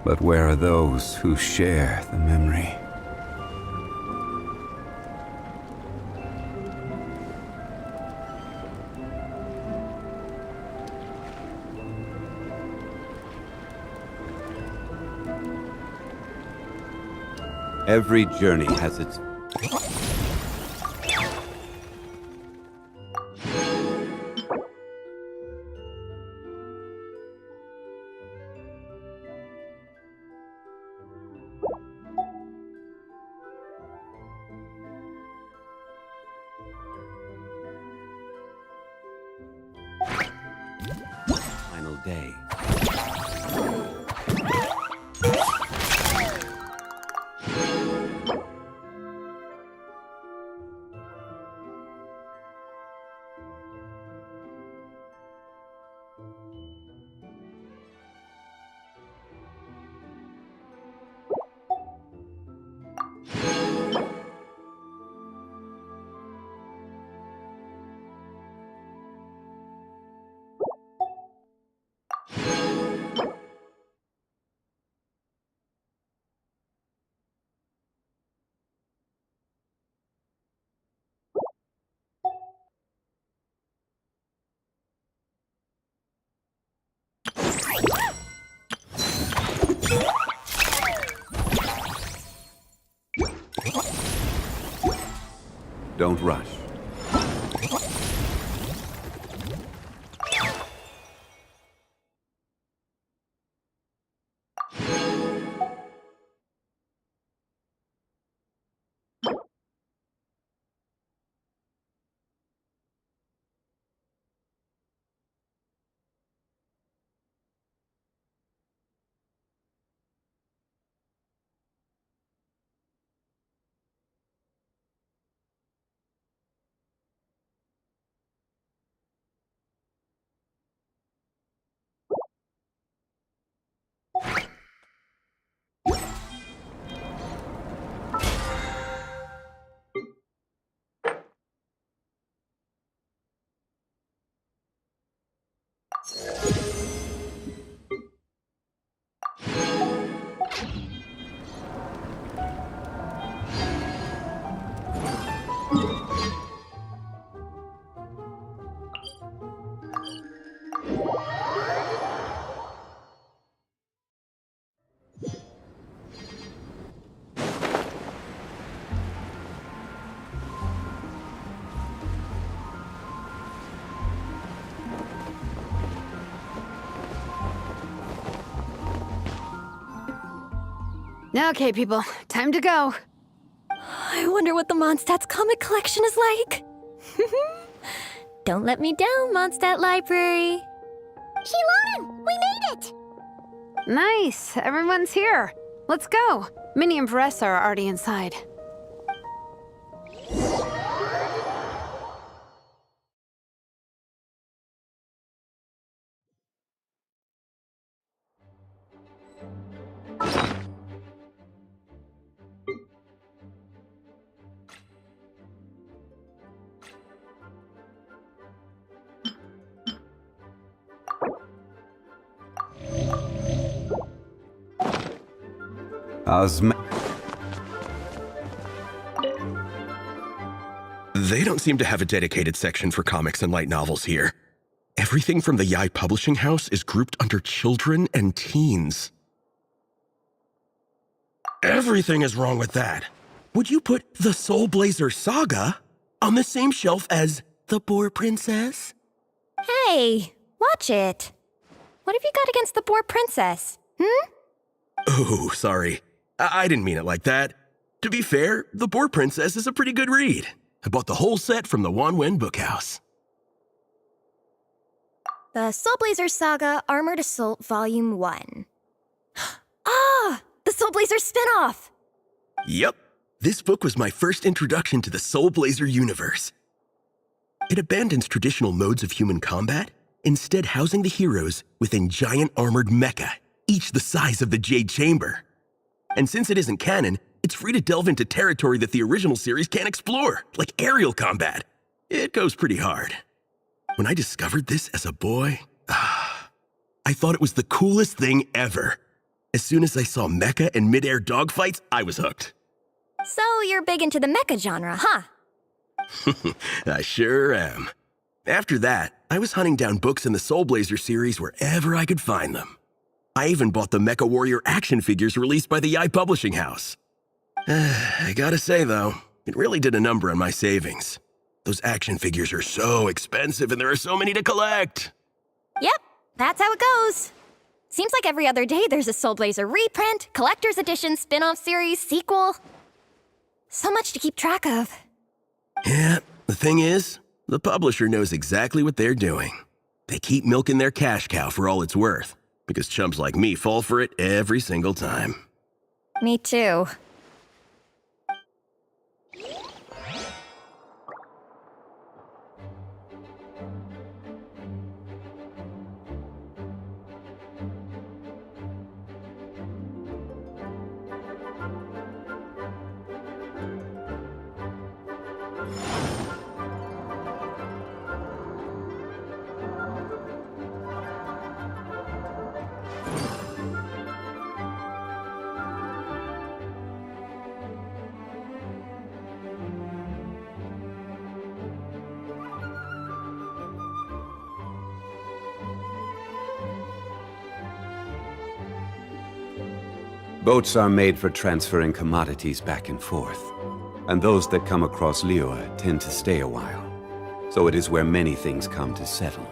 But where are those who share the memory? Every journey has its... final day. Don't rush. Okay, people, time to go. I wonder what the Mondstadt's comic collection is like. Don't let me down, Mondstadt Library. Shilonen, we made it! Nice, everyone's here. Let's go. Minnie and Varessa are already inside. They don't seem to have a dedicated section for comics and light novels here. Everything from the Yai Publishing House is grouped under children and teens. Everything is wrong with that. Would you put the Soul Blazer Saga on the same shelf as The Boar Princess? Hey, watch it. What have you got against the Boar Princess? Oh, sorry. I didn't mean it like that. To be fair, The Boar Princess is a pretty good read. I bought the whole set from the Wanwen Bookhouse. The Soul Blazer Saga Armored Assault Volume 1. Ah! The Soul Blazer spinoff! Yep. This book was my first introduction to the Soul Blazer universe. It abandons traditional modes of human combat, instead housing the heroes within giant armored mecha, each the size of the Jade Chamber. And since it isn't canon, it's free to delve into territory that the original series can't explore, like aerial combat. It goes pretty hard. When I discovered this as a boy, I thought it was the coolest thing ever. As soon as I saw mecha and mid-air dogfights, I was hooked. So you're big into the mecha genre, huh? I sure am. After that, I was hunting down books in the Soul Blazer series wherever I could find them. I even bought the Mecha Warrior action figures released by the Yai Publishing House. I gotta say, though, it really did a number on my savings. Those action figures are so expensive and there are so many to collect. Yep, that's how it goes. Seems like every other day there's a Soul Blazer reprint, collector's edition, spin-off series, sequel. So much to keep track of. Yeah, the thing is, the publisher knows exactly what they're doing. They keep milking their cash cow for all it's worth, because chumps like me fall for it every single time. Me too. Boats are made for transferring commodities back and forth. and those that come across Liyue tend to stay a while. So it is where many things come to settle.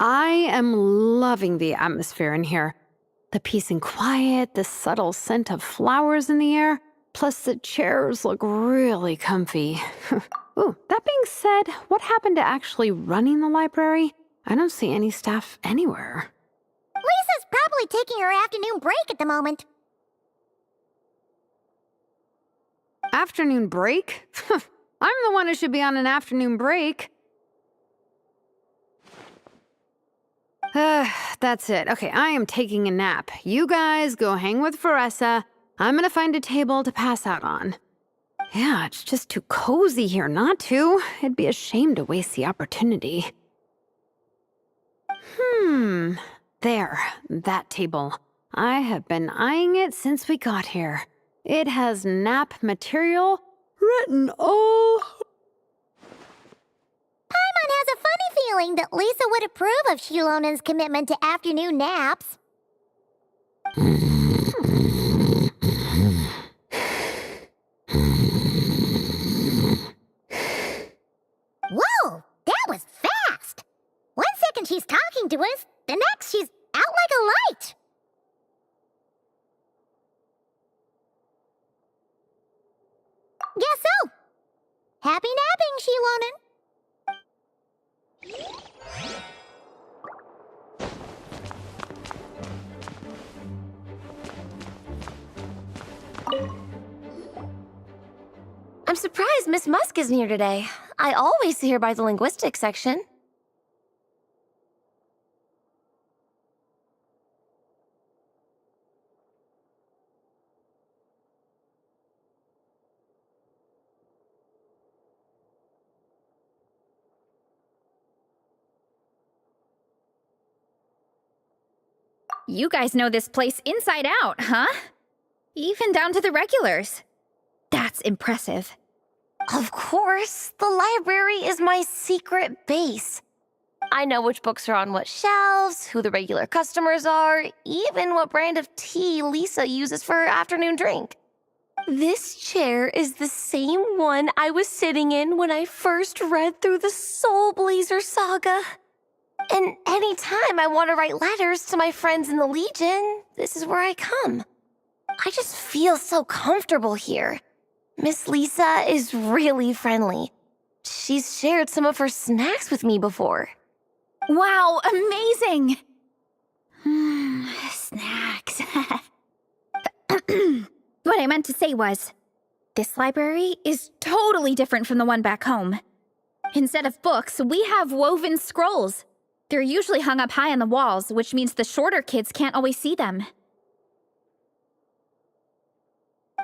I am loving the atmosphere in here. The peace and quiet, the subtle scent of flowers in the air, plus the chairs look really comfy. Ooh, that being said, what happened to actually running the library? I don't see any staff anywhere. Lisa's probably taking her afternoon break at the moment. Afternoon break? I'm the one who should be on an afternoon break. That's it. Okay, I am taking a nap. You guys go hang with Veressa. I'm gonna find a table to pass out on. Yeah, it's just too cozy here not to. It'd be a shame to waste the opportunity. There, that table. I have been eyeing it since we got here. It has nap material written all... Paimon has a funny feeling that Lisa would approve of Shilonen's commitment to afternoon naps. Whoa, that was fast! 1 second she's talking to us, the next she's out like a light. Guess so. Happy napping, Shilonen. I'm surprised Miss Musk isn't here today. I always see her by the linguistics section. You guys know this place inside out, huh? Even down to the regulars. That's impressive. Of course, the library is my secret base. I know which books are on what shelves, who the regular customers are, even what brand of tea Lisa uses for her afternoon drink. This chair is the same one I was sitting in when I first read through the Soul Blazer saga. And anytime I want to write letters to my friends in the Legion, this is where I come. I just feel so comfortable here. Miss Lisa is really friendly. She's shared some of her snacks with me before. Wow, amazing! Snacks. What I meant to say was, this library is totally different from the one back home. Instead of books, we have woven scrolls. They're usually hung up high on the walls, which means the shorter kids can't always see them.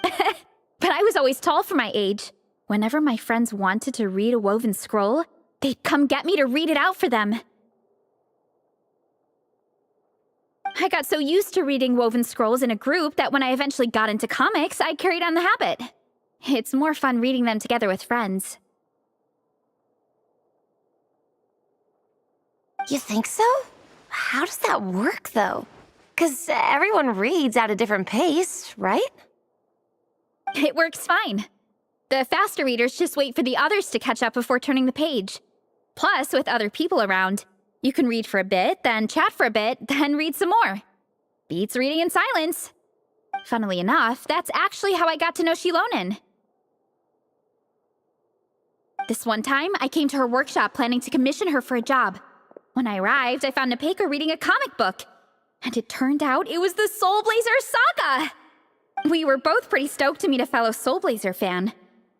But I was always tall for my age. Whenever my friends wanted to read a woven scroll, they'd come get me to read it out for them. I got so used to reading woven scrolls in a group that when I eventually got into comics, I carried on the habit. It's more fun reading them together with friends. You think so? How does that work, though? 'Cause everyone reads at a different pace, right? It works fine. The faster readers just wait for the others to catch up before turning the page. Plus, with other people around, you can read for a bit, then chat for a bit, then read some more. Beats reading in silence. Funnily enough, that's actually how I got to know Shilonen. This one time, I came to her workshop planning to commission her for a job. When I arrived, I found Nepeka reading a comic book. And it turned out it was the Soul Blazer saga! We were both pretty stoked to meet a fellow Soul Blazer fan.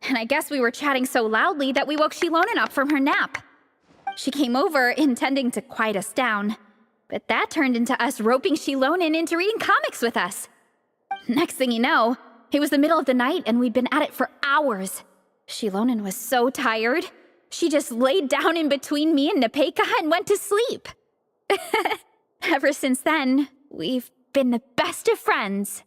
And I guess we were chatting so loudly that we woke Shilonen up from her nap. She came over, intending to quiet us down. But that turned into us roping Shilonen into reading comics with us. Next thing you know, it was the middle of the night and we'd been at it for hours. Shilonen was so tired. She just laid down in between me and Nepeka and went to sleep. Ever since then, we've been the best of friends.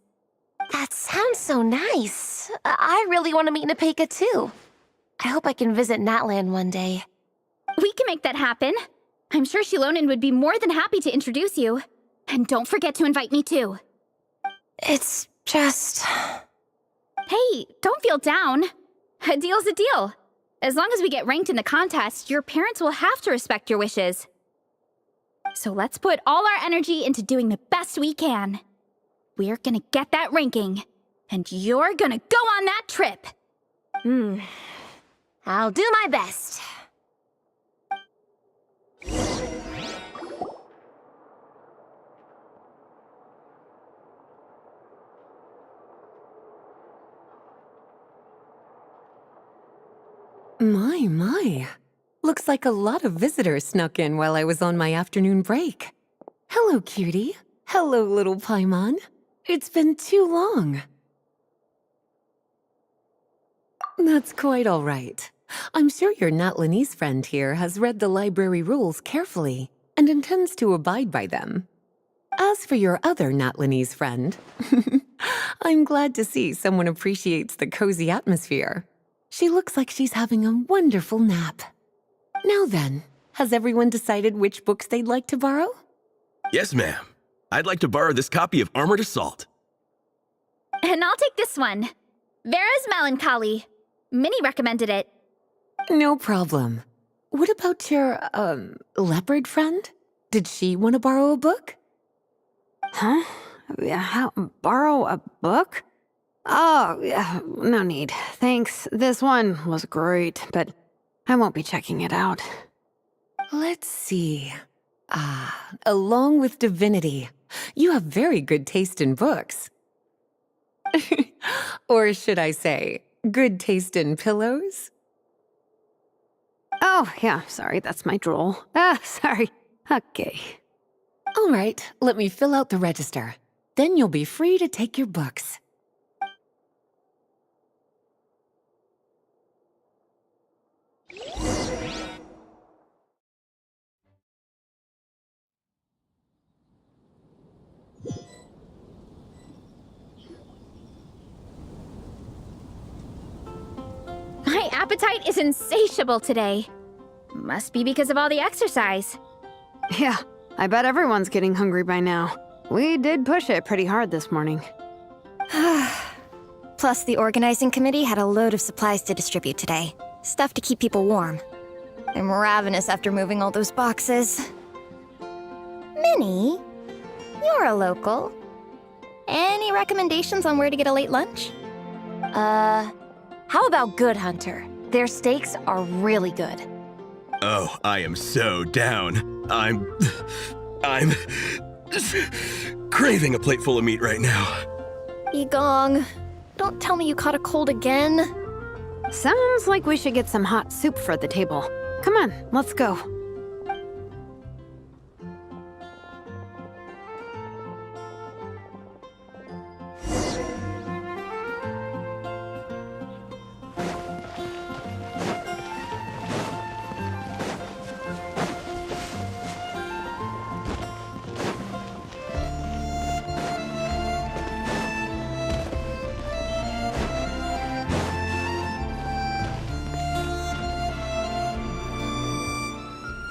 That sounds so nice. I really want to meet Napeka too. I hope I can visit Natlan one day. We can make that happen. I'm sure Shilonen would be more than happy to introduce you. And don't forget to invite me too. It's just... Hey, don't feel down. A deal's a deal. As long as we get ranked in the contest, your parents will have to respect your wishes. So let's put all our energy into doing the best we can. We're gonna get that ranking, and you're gonna go on that trip. I'll do my best. My. Looks like a lot of visitors snuck in while I was on my afternoon break. Hello, cutie. Hello, little Paimon. It's been too long. That's quite all right. I'm sure your Natlanese friend here has read the library rules carefully and intends to abide by them. As for your other Natlanese friend, I'm glad to see someone appreciates the cozy atmosphere. She looks like she's having a wonderful nap. Now then, has everyone decided which books they'd like to borrow? Yes, ma'am. I'd like to borrow this copy of Armored Assault. And I'll take this one. Vera's Melancholy. Minnie recommended it. No problem. What about your, leopard friend? Did she want to borrow a book? Huh? Borrow a book? Oh, yeah, no need. Thanks. This one was great, but I won't be checking it out. Let's see. Along with Divinity, you have very good taste in books. Or should I say, good taste in pillows? Oh, yeah, sorry, that's my drool. Sorry. Okay. All right, let me fill out the register. Then you'll be free to take your books. My appetite is insatiable today. Must be because of all the exercise. Yeah, I bet everyone's getting hungry by now. We did push it pretty hard this morning. Plus, the organizing committee had a load of supplies to distribute today. Stuff to keep people warm. I'm ravenous after moving all those boxes. Minnie, you're a local. Any recommendations on where to get a late lunch? How about Good Hunter? Their steaks are really good. Oh, I am so down. I'm craving a plate full of meat right now. Yigong, don't tell me you caught a cold again. Sounds like we should get some hot soup for the table. Come on, let's go.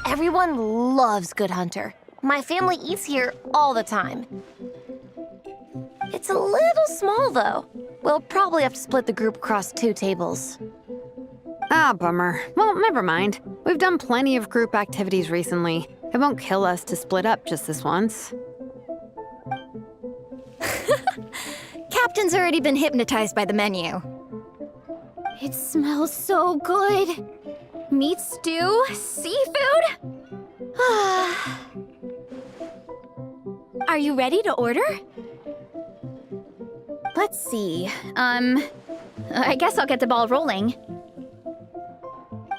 Everyone loves Good Hunter. My family eats here all the time. It's a little small, though. We'll probably have to split the group across 2 tables. Ah, bummer. Well, never mind. We've done plenty of group activities recently. It won't kill us to split up just this once. Captain's already been hypnotized by the menu. It smells so good. Meat stew? Seafood? Are you ready to order? Let's see. I guess I'll get the ball rolling.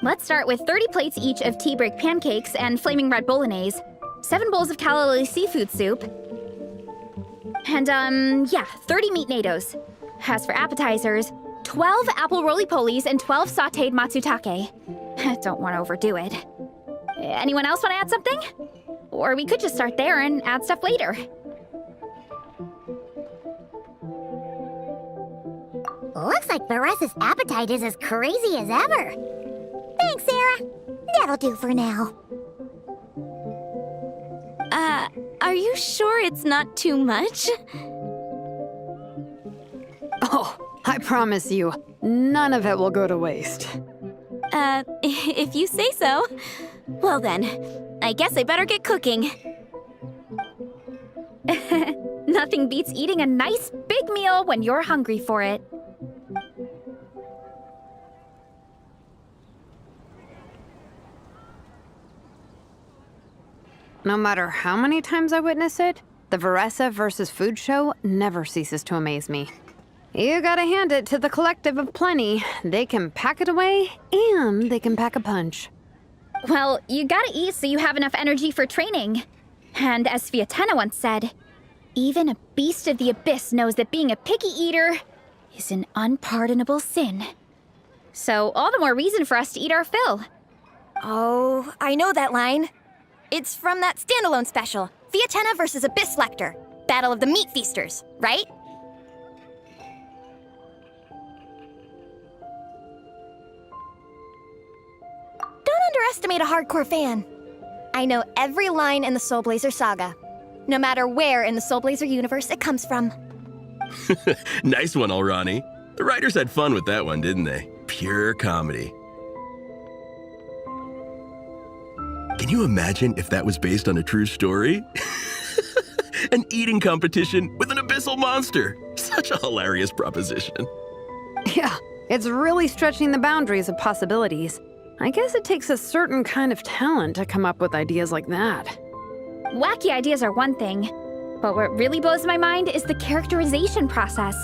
Let's start with 30 plates each of tea break pancakes and flaming red bolognese, 7 bowls of calla lily seafood soup, and 30 meat natos. As for appetizers, 12 apple roly-polies and 12 sautéed matsutake. Don't want to overdo it. Anyone else want to add something? Or we could just start there and add stuff later. Looks like Varessa's appetite is as crazy as ever. Thanks, Sarah. That'll do for now. Are you sure it's not too much? Oh, I promise you, none of it will go to waste. If you say so. Well then, I guess I better get cooking. Nothing beats eating a nice big meal when you're hungry for it. No matter how many times I witness it, the Varessa versus Food show never ceases to amaze me. You gotta hand it to the collective of plenty. They can pack it away, and they can pack a punch. Well, you gotta eat so you have enough energy for training. And as Fiatena once said, even a beast of the abyss knows that being a picky eater is an unpardonable sin. So all the more reason for us to eat our fill. Oh, I know that line. It's from that standalone special, Fiatena versus Abyss Lecter, Battle of the Meat Feasters, right? Don't underestimate a hardcore fan. I know every line in the Soul Blazer saga, no matter where in the Soul Blazer universe it comes from. Nice one, Alrani. The writers had fun with that one, didn't they? Pure comedy. Can you imagine if that was based on a true story? An eating competition with an abyssal monster. Such a hilarious proposition. Yeah, it's really stretching the boundaries of possibilities. I guess it takes a certain kind of talent to come up with ideas like that. Wacky ideas are one thing, but what really blows my mind is the characterization process.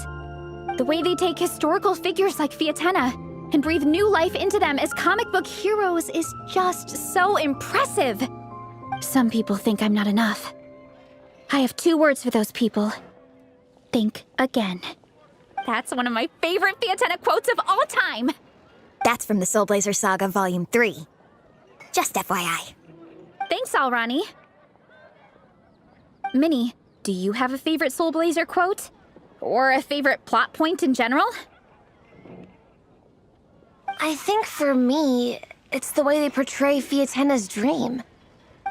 The way they take historical figures like Fiatena and breathe new life into them as comic book heroes is just so impressive. Some people think I'm not enough. I have 2 words for those people. Think again. That's one of my favorite Fiatena quotes of all time. That's from the Soul Blazer Saga Volume 3. Just FYI. Thanks, Alrani. Minnie, do you have a favorite Soul Blazer quote? Or a favorite plot point in general? I think for me, it's the way they portray Fiatena's dream.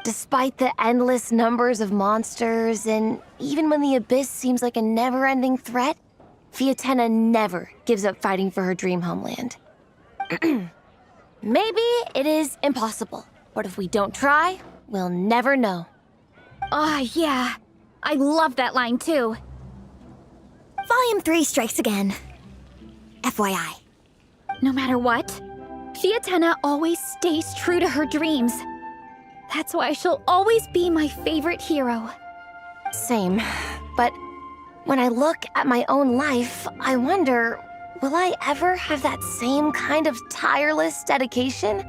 Despite the endless numbers of monsters, and even when the Abyss seems like a never-ending threat, Fiatena never gives up fighting for her dream homeland. Maybe it is impossible, but if we don't try, we'll never know. Oh, yeah. I love that line, too. Volume 3 strikes again. FYI. No matter what, Fiatena always stays true to her dreams. That's why she'll always be my favorite hero. Same. But when I look at my own life, I wonder, will I ever have that same kind of tireless dedication?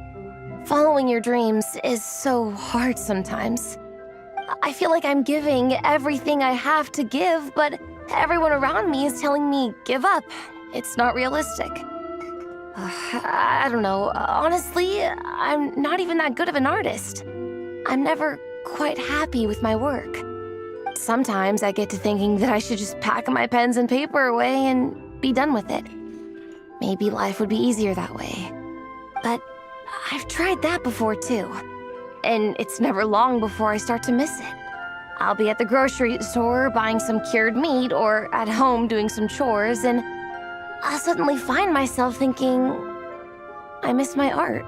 Following your dreams is so hard sometimes. I feel like I'm giving everything I have to give, but everyone around me is telling me, give up. It's not realistic. I don't know. Honestly, I'm not even that good of an artist. I'm never quite happy with my work. Sometimes I get to thinking that I should just pack my pens and paper away and be done with it. Maybe life would be easier that way. But I've tried that before too. And it's never long before I start to miss it. I'll be at the grocery store buying some cured meat or at home doing some chores, and I'll suddenly find myself thinking, I miss my art.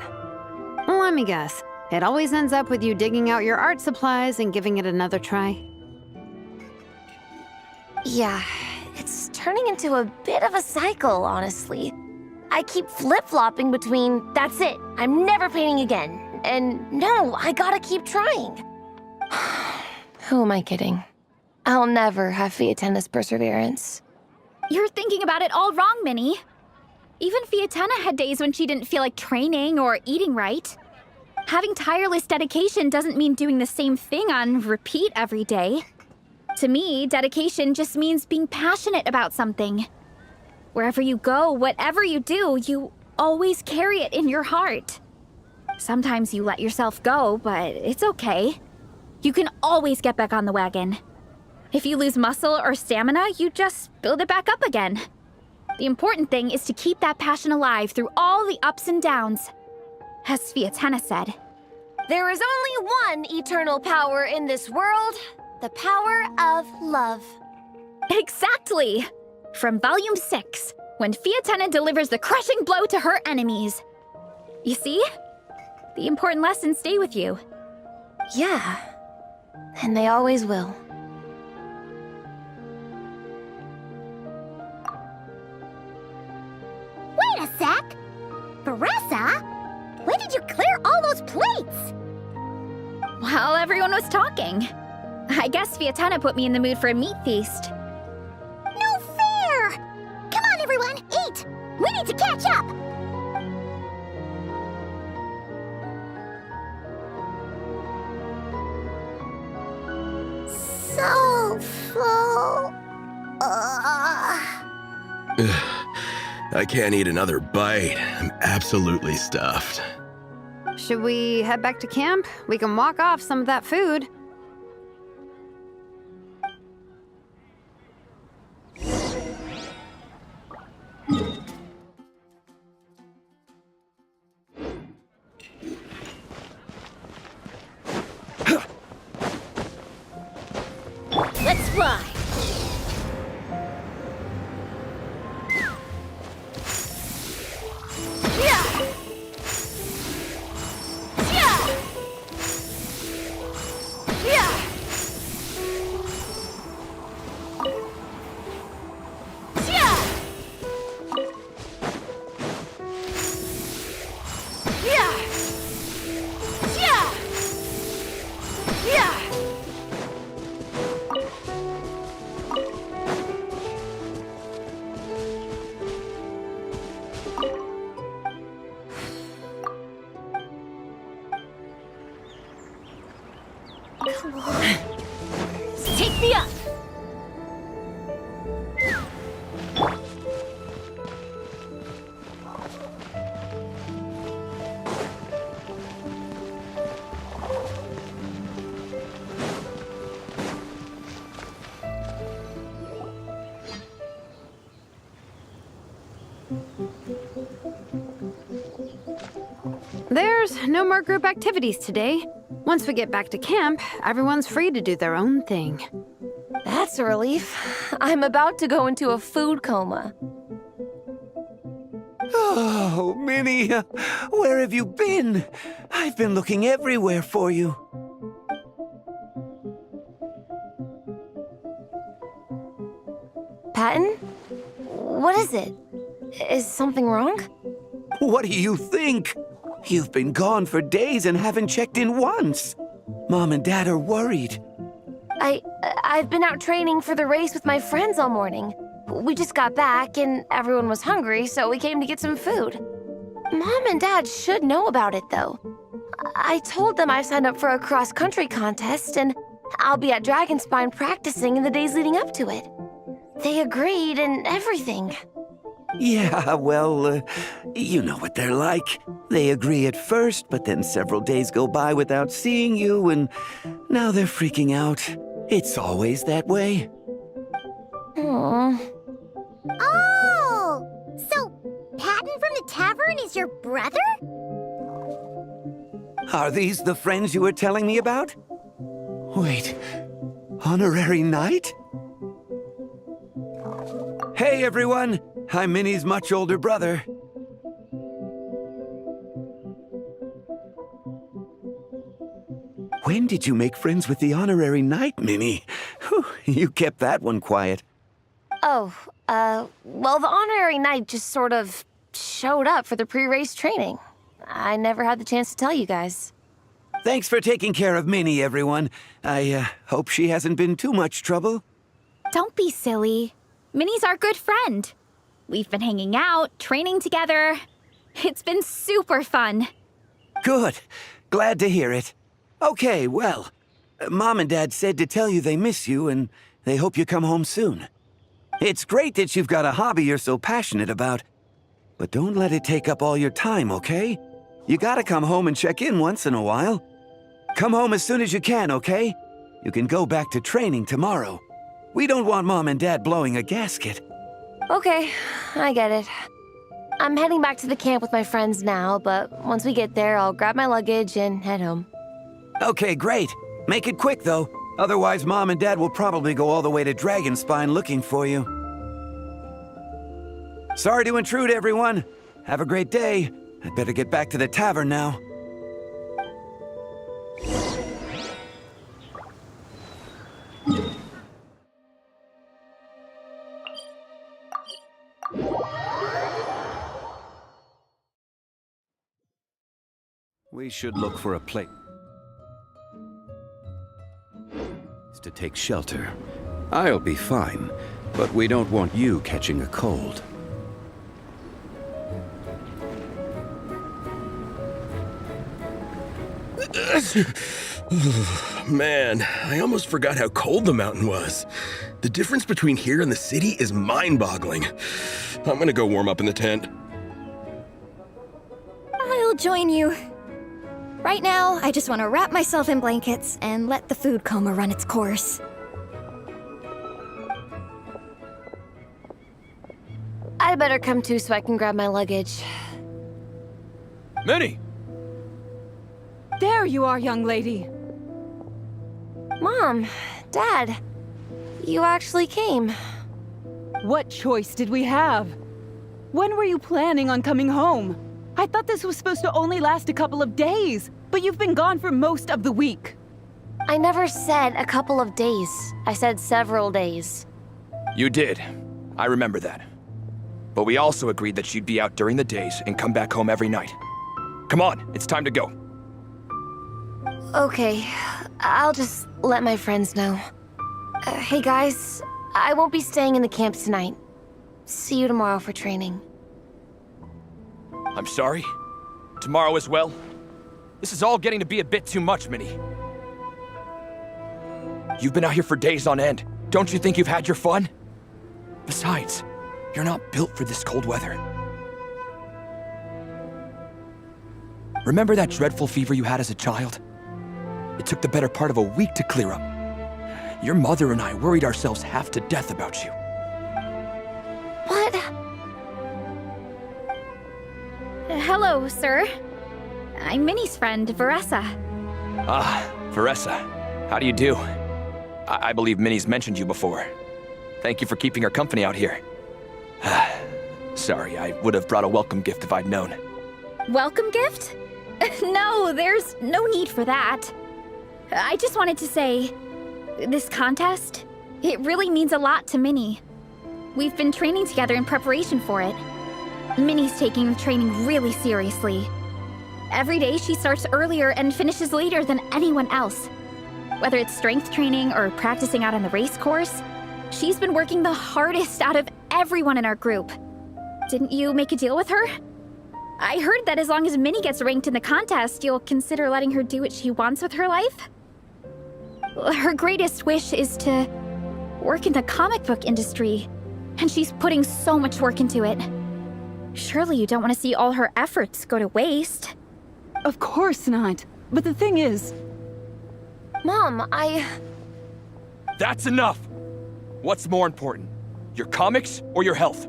Well, let me guess. It always ends up with you digging out your art supplies and giving it another try. Yeah, it's turning into a bit of a cycle, honestly. I keep flip-flopping between, that's it, I'm never painting again, and no, I gotta keep trying. Who am I kidding? I'll never have Fiatena's perseverance. You're thinking about it all wrong, Minnie. Even Fiatena had days when she didn't feel like training or eating right. Having tireless dedication doesn't mean doing the same thing on repeat every day. To me, dedication just means being passionate about something. Wherever you go, whatever you do, you always carry it in your heart. Sometimes you let yourself go, but it's okay. You can always get back on the wagon. If you lose muscle or stamina, you just build it back up again. The important thing is to keep that passion alive through all the ups and downs. As Sviatana said. There is only one eternal power in this world, the power of love. Exactly! From Volume 6, when Fiatana delivers the crushing blow to her enemies. You see? The important lessons stay with you. Yeah, and they always will. Wait a sec! Veressa? When did you clear all those plates? While everyone was talking. I guess Fiatana put me in the mood for a meat feast. No fair! Come on, everyone, eat! We need to catch up! So full. I can't eat another bite. I'm absolutely stuffed. Should we head back to camp? We can walk off some of that food. Let's fly! Take me up! There's no more group activities today. Once we get back to camp, everyone's free to do their own thing. That's a relief. I'm about to go into a food coma. Oh, Minnie, where have you been? I've been looking everywhere for you. Patton? What is it? Is something wrong? What do you think? You've been gone for days and haven't checked in once. Mom and Dad are worried. I've been out training for the race with my friends all morning. We just got back and everyone was hungry, so we came to get some food. Mom and Dad should know about it, though. I told them I signed up for a cross-country contest and I'll be at Dragonspine practicing in the days leading up to it. They agreed and everything. Yeah, well, you know what they're like. They agree at first, but then several days go by without seeing you, and now they're freaking out. It's always that way. Aww. Oh! So, Patton from the tavern is your brother? Are these the friends you were telling me about? Wait, Honorary Knight? Hey, everyone! I'm Minnie's much older brother. When did you make friends with the Honorary Knight, Minnie? Whew, you kept that one quiet. Oh, well, the Honorary Knight just sort of showed up for the pre-race training. I never had the chance to tell you guys. Thanks for taking care of Minnie, everyone. I hope she hasn't been too much trouble. Don't be silly. Minnie's our good friend. We've been hanging out, training together. It's been super fun. Good. Glad to hear it. Okay, well, Mom and Dad said to tell you they miss you and they hope you come home soon. It's great that you've got a hobby you're so passionate about, but don't let it take up all your time, okay? You gotta come home and check in once in a while. Come home as soon as you can, okay? You can go back to training tomorrow. We don't want Mom and Dad blowing a gasket. Okay, I get it. I'm heading back to the camp with my friends now, but once we get there, I'll grab my luggage and head home. Okay, great. Make it quick, though. Otherwise, Mom and Dad will probably go all the way to Dragonspine looking for you. Sorry to intrude, everyone. Have a great day. I'd better get back to the tavern now. We should look for a place to take shelter. I'll be fine, but we don't want you catching a cold. Man, I almost forgot how cold the mountain was. The difference between here and the city is mind-boggling. I'm gonna go warm up in the tent. I'll join you. Right now, I just want to wrap myself in blankets and let the food coma run its course. I'd better come too so I can grab my luggage. Minnie! There you are, young lady. Mom, Dad, you actually came. What choice did we have? When were you planning on coming home? I thought this was supposed to only last a couple of days, but you've been gone for most of the week. I never said a couple of days. I said several days. You did. I remember that. But we also agreed that you'd be out during the days and come back home every night. Come on, it's time to go. Okay, I'll just let my friends know. Hey guys, I won't be staying in the camp tonight. See you tomorrow for training. I'm sorry. Tomorrow as well. This is all getting to be a bit too much, Minnie. You've been out here for days on end. Don't you think you've had your fun? Besides, you're not built for this cold weather. Remember that dreadful fever you had as a child? It took the better part of a week to clear up. Your mother and I worried ourselves half to death about you. What? Hello, sir. I'm Minnie's friend, Veressa. Ah, Veressa. How do you do? I believe Minnie's mentioned you before. Thank you for keeping her company out here. Sorry, I would have brought a welcome gift if I'd known. Welcome gift? No, there's no need for that. I just wanted to say, this contest, it really means a lot to Minnie. We've been training together in preparation for it. Minnie's taking the training really seriously. Every day she starts earlier and finishes later than anyone else. Whether it's strength training or practicing out on the race course, she's been working the hardest out of everyone in our group. Didn't you make a deal with her? I heard that as long as Minnie gets ranked in the contest, you'll consider letting her do what she wants with her life? Her greatest wish is to work in the comic book industry, and she's putting so much work into it. Surely you don't want to see all her efforts go to waste. Of course not. But the thing is... Mom, That's enough! What's more important, your comics or your health?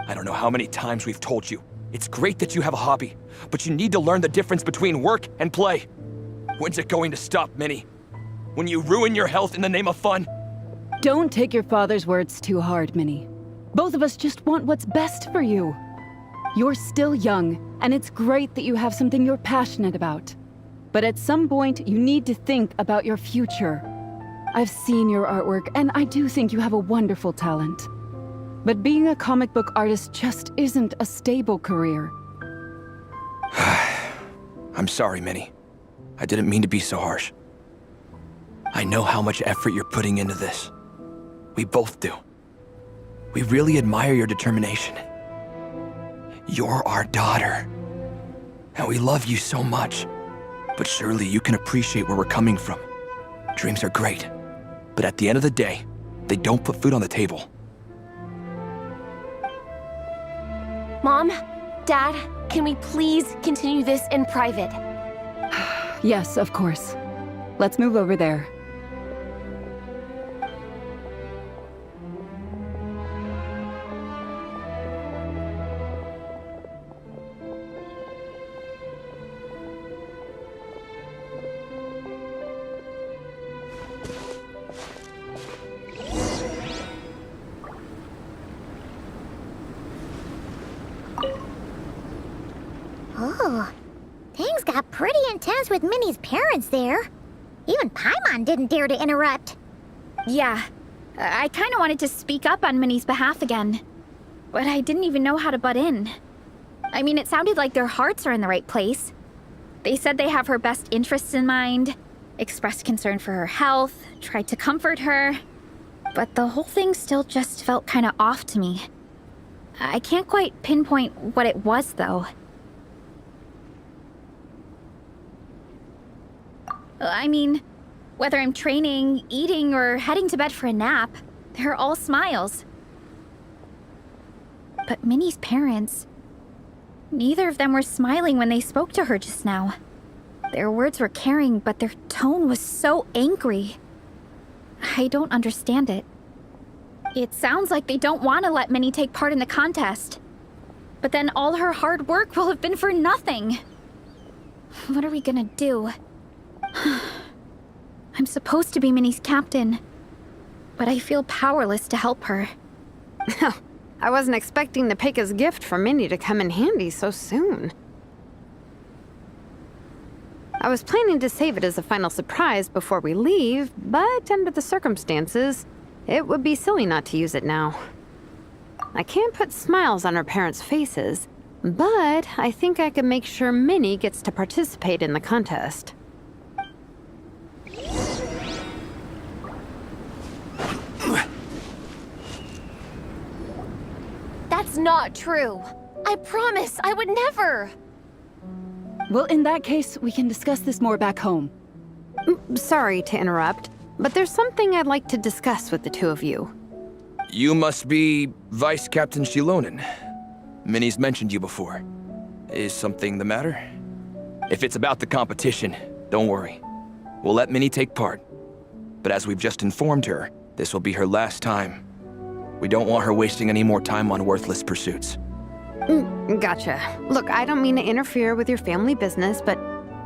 I don't know how many times we've told you. It's great that you have a hobby, but you need to learn the difference between work and play. When's it going to stop, Minnie? When you ruin your health in the name of fun? Don't take your father's words too hard, Minnie. Both of us just want what's best for you. You're still young, and it's great that you have something you're passionate about. But at some point, you need to think about your future. I've seen your artwork, and I do think you have a wonderful talent. But being a comic book artist just isn't a stable career. I'm sorry, Minnie. I didn't mean to be so harsh. I know how much effort you're putting into this. We both do. We really admire your determination. You're our daughter. And we love you so much. But surely you can appreciate where we're coming from. Dreams are great. But at the end of the day, they don't put food on the table. Mom, Dad, can we please continue this in private? Yes, of course. Let's move over there. Oh, things got pretty intense with Minnie's parents there. Even Paimon didn't dare to interrupt. Yeah, I kind of wanted to speak up on Minnie's behalf again, but I didn't even know how to butt in. I mean, it sounded like their hearts are in the right place. They said they have her best interests in mind, expressed concern for her health, tried to comfort her, but the whole thing still just felt kind of off to me. I can't quite pinpoint what it was, though. I mean, whether I'm training, eating, or heading to bed for a nap, they're all smiles. But Minnie's parents, neither of them were smiling when they spoke to her just now. Their words were caring, but their tone was so angry. I don't understand it. It sounds like they don't want to let Minnie take part in the contest. But then all her hard work will have been for nothing. What are we gonna do? I'm supposed to be Minnie's captain, but I feel powerless to help her. I wasn't expecting Nepeka's gift for Minnie to come in handy so soon. I was planning to save it as a final surprise before we leave, but under the circumstances, it would be silly not to use it now. I can't put smiles on her parents' faces, but I think I can make sure Minnie gets to participate in the contest. That's not true. I promise, I would never. Well, in that case, we can discuss this more back home. Sorry to interrupt, but there's something I'd like to discuss with the two of you. You must be Vice Captain Shilonen. Minnie's mentioned you before. Is something the matter? If it's about the competition, don't worry. We'll let Minnie take part. But as we've just informed her, this will be her last time. We don't want her wasting any more time on worthless pursuits. Gotcha. Look, I don't mean to interfere with your family business, but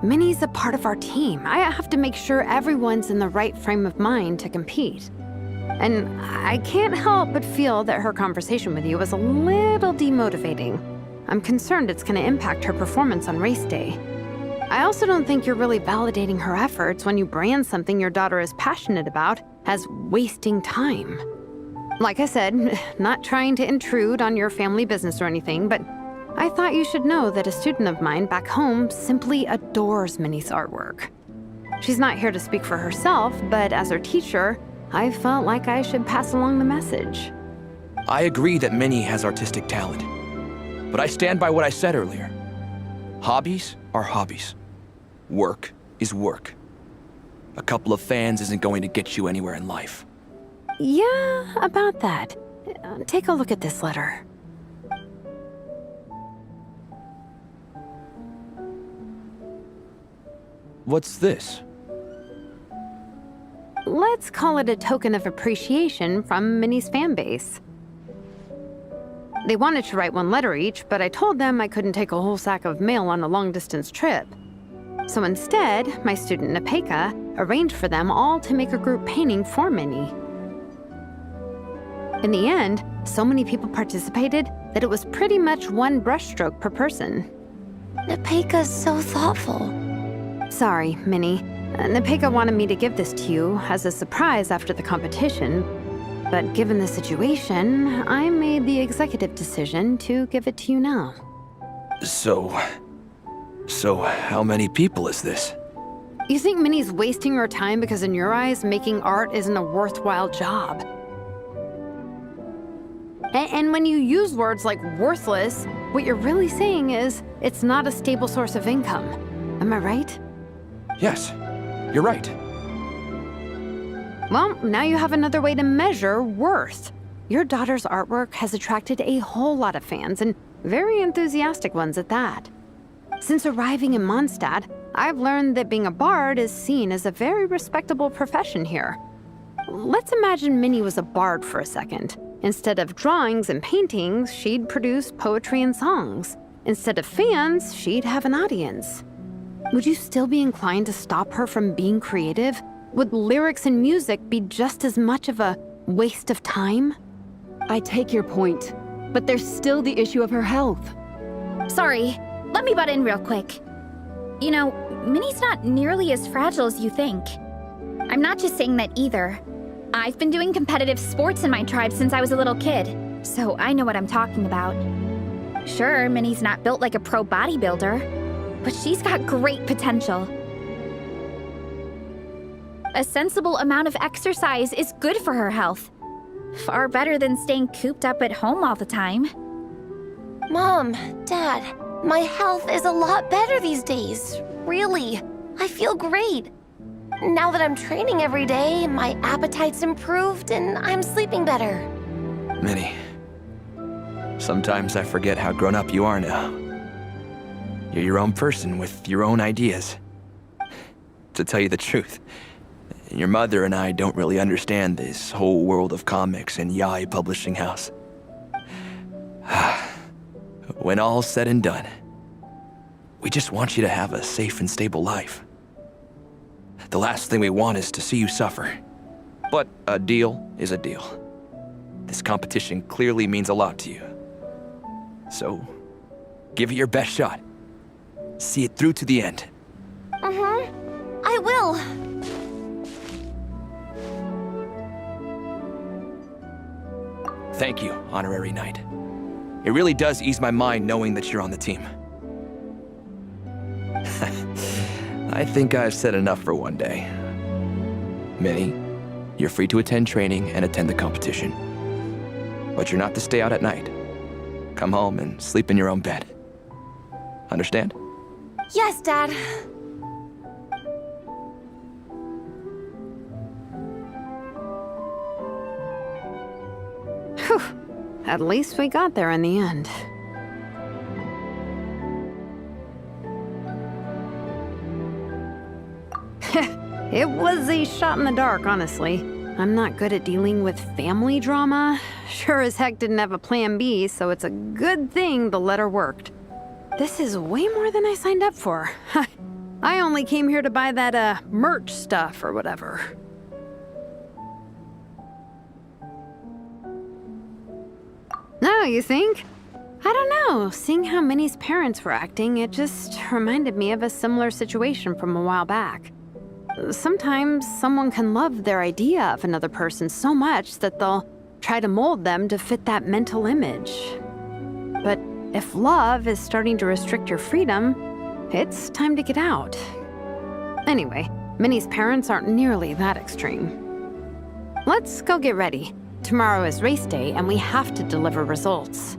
Minnie's a part of our team. I have to make sure everyone's in the right frame of mind to compete. And I can't help but feel that her conversation with you was a little demotivating. I'm concerned it's going to impact her performance on race day. I also don't think you're really validating her efforts when you brand something your daughter is passionate about as wasting time. Like I said, not trying to intrude on your family business or anything, but I thought you should know that a student of mine back home simply adores Minnie's artwork. She's not here to speak for herself, but as her teacher, I felt like I should pass along the message. I agree that Minnie has artistic talent. But I stand by what I said earlier. Hobbies are hobbies. Work is work. A couple of fans isn't going to get you anywhere in life. Yeah, about that. Take a look at this letter. What's this? Let's call it a token of appreciation from Minnie's fan base. They wanted to write one letter each, but I told them I couldn't take a whole sack of mail on a long-distance trip. So instead, my student Nepeka arranged for them all to make a group painting for Minnie. In the end, so many people participated that it was pretty much one brushstroke per person. Nepeka's so thoughtful. Sorry, Minnie. Nepeka wanted me to give this to you as a surprise after the competition, but given the situation, I made the executive decision to give it to you now. So how many people is this? You think Minnie's wasting her time because in your eyes, making art isn't a worthwhile job? And when you use words like worthless, what you're really saying is it's not a stable source of income. Am I right? Yes, you're right. Well, now you have another way to measure worth. Your daughter's artwork has attracted a whole lot of fans, and very enthusiastic ones at that. Since arriving in Mondstadt, I've learned that being a bard is seen as a very respectable profession here. Let's imagine Minnie was a bard for a second. Instead of drawings and paintings, she'd produce poetry and songs. Instead of fans, she'd have an audience. Would you still be inclined to stop her from being creative? Would lyrics and music be just as much of a waste of time? I take your point, but there's still the issue of her health. Sorry, let me butt in real quick. You know, Minnie's not nearly as fragile as you think. I'm not just saying that either. I've been doing competitive sports in my tribe since I was a little kid, so I know what I'm talking about. Sure, Minnie's not built like a pro bodybuilder, but she's got great potential. A sensible amount of exercise is good for her health. Far better than staying cooped up at home all the time. Mom, Dad, my health is a lot better these days. Really. I feel great. Now that I'm training every day, my appetite's improved and I'm sleeping better. Minnie, sometimes I forget how grown up you are now. You're your own person with your own ideas. To tell you the truth, your mother and I don't really understand this whole world of comics and Yaoi Publishing House. When all's said and done, we just want you to have a safe and stable life. The last thing we want is to see you suffer. But a deal is a deal. This competition clearly means a lot to you. So, give it your best shot. See it through to the end. I will. Thank you, Honorary Knight. It really does ease my mind knowing that you're on the team. I think I've said enough for one day. Minnie, you're free to attend training and attend the competition. But you're not to stay out at night. Come home and sleep in your own bed. Understand? Yes, Dad. Whew. At least we got there in the end. It was a shot in the dark, honestly. I'm not good at dealing with family drama. Sure as heck didn't have a plan B, so it's a good thing the letter worked. This is way more than I signed up for. I only came here to buy that, merch stuff or whatever. No, you think? I don't know. Seeing how Minnie's parents were acting, it just reminded me of a similar situation from a while back. Sometimes someone can love their idea of another person so much that they'll try to mold them to fit that mental image. But if love is starting to restrict your freedom, it's time to get out. Anyway, Minnie's parents aren't nearly that extreme. Let's go get ready. Tomorrow is race day and we have to deliver results.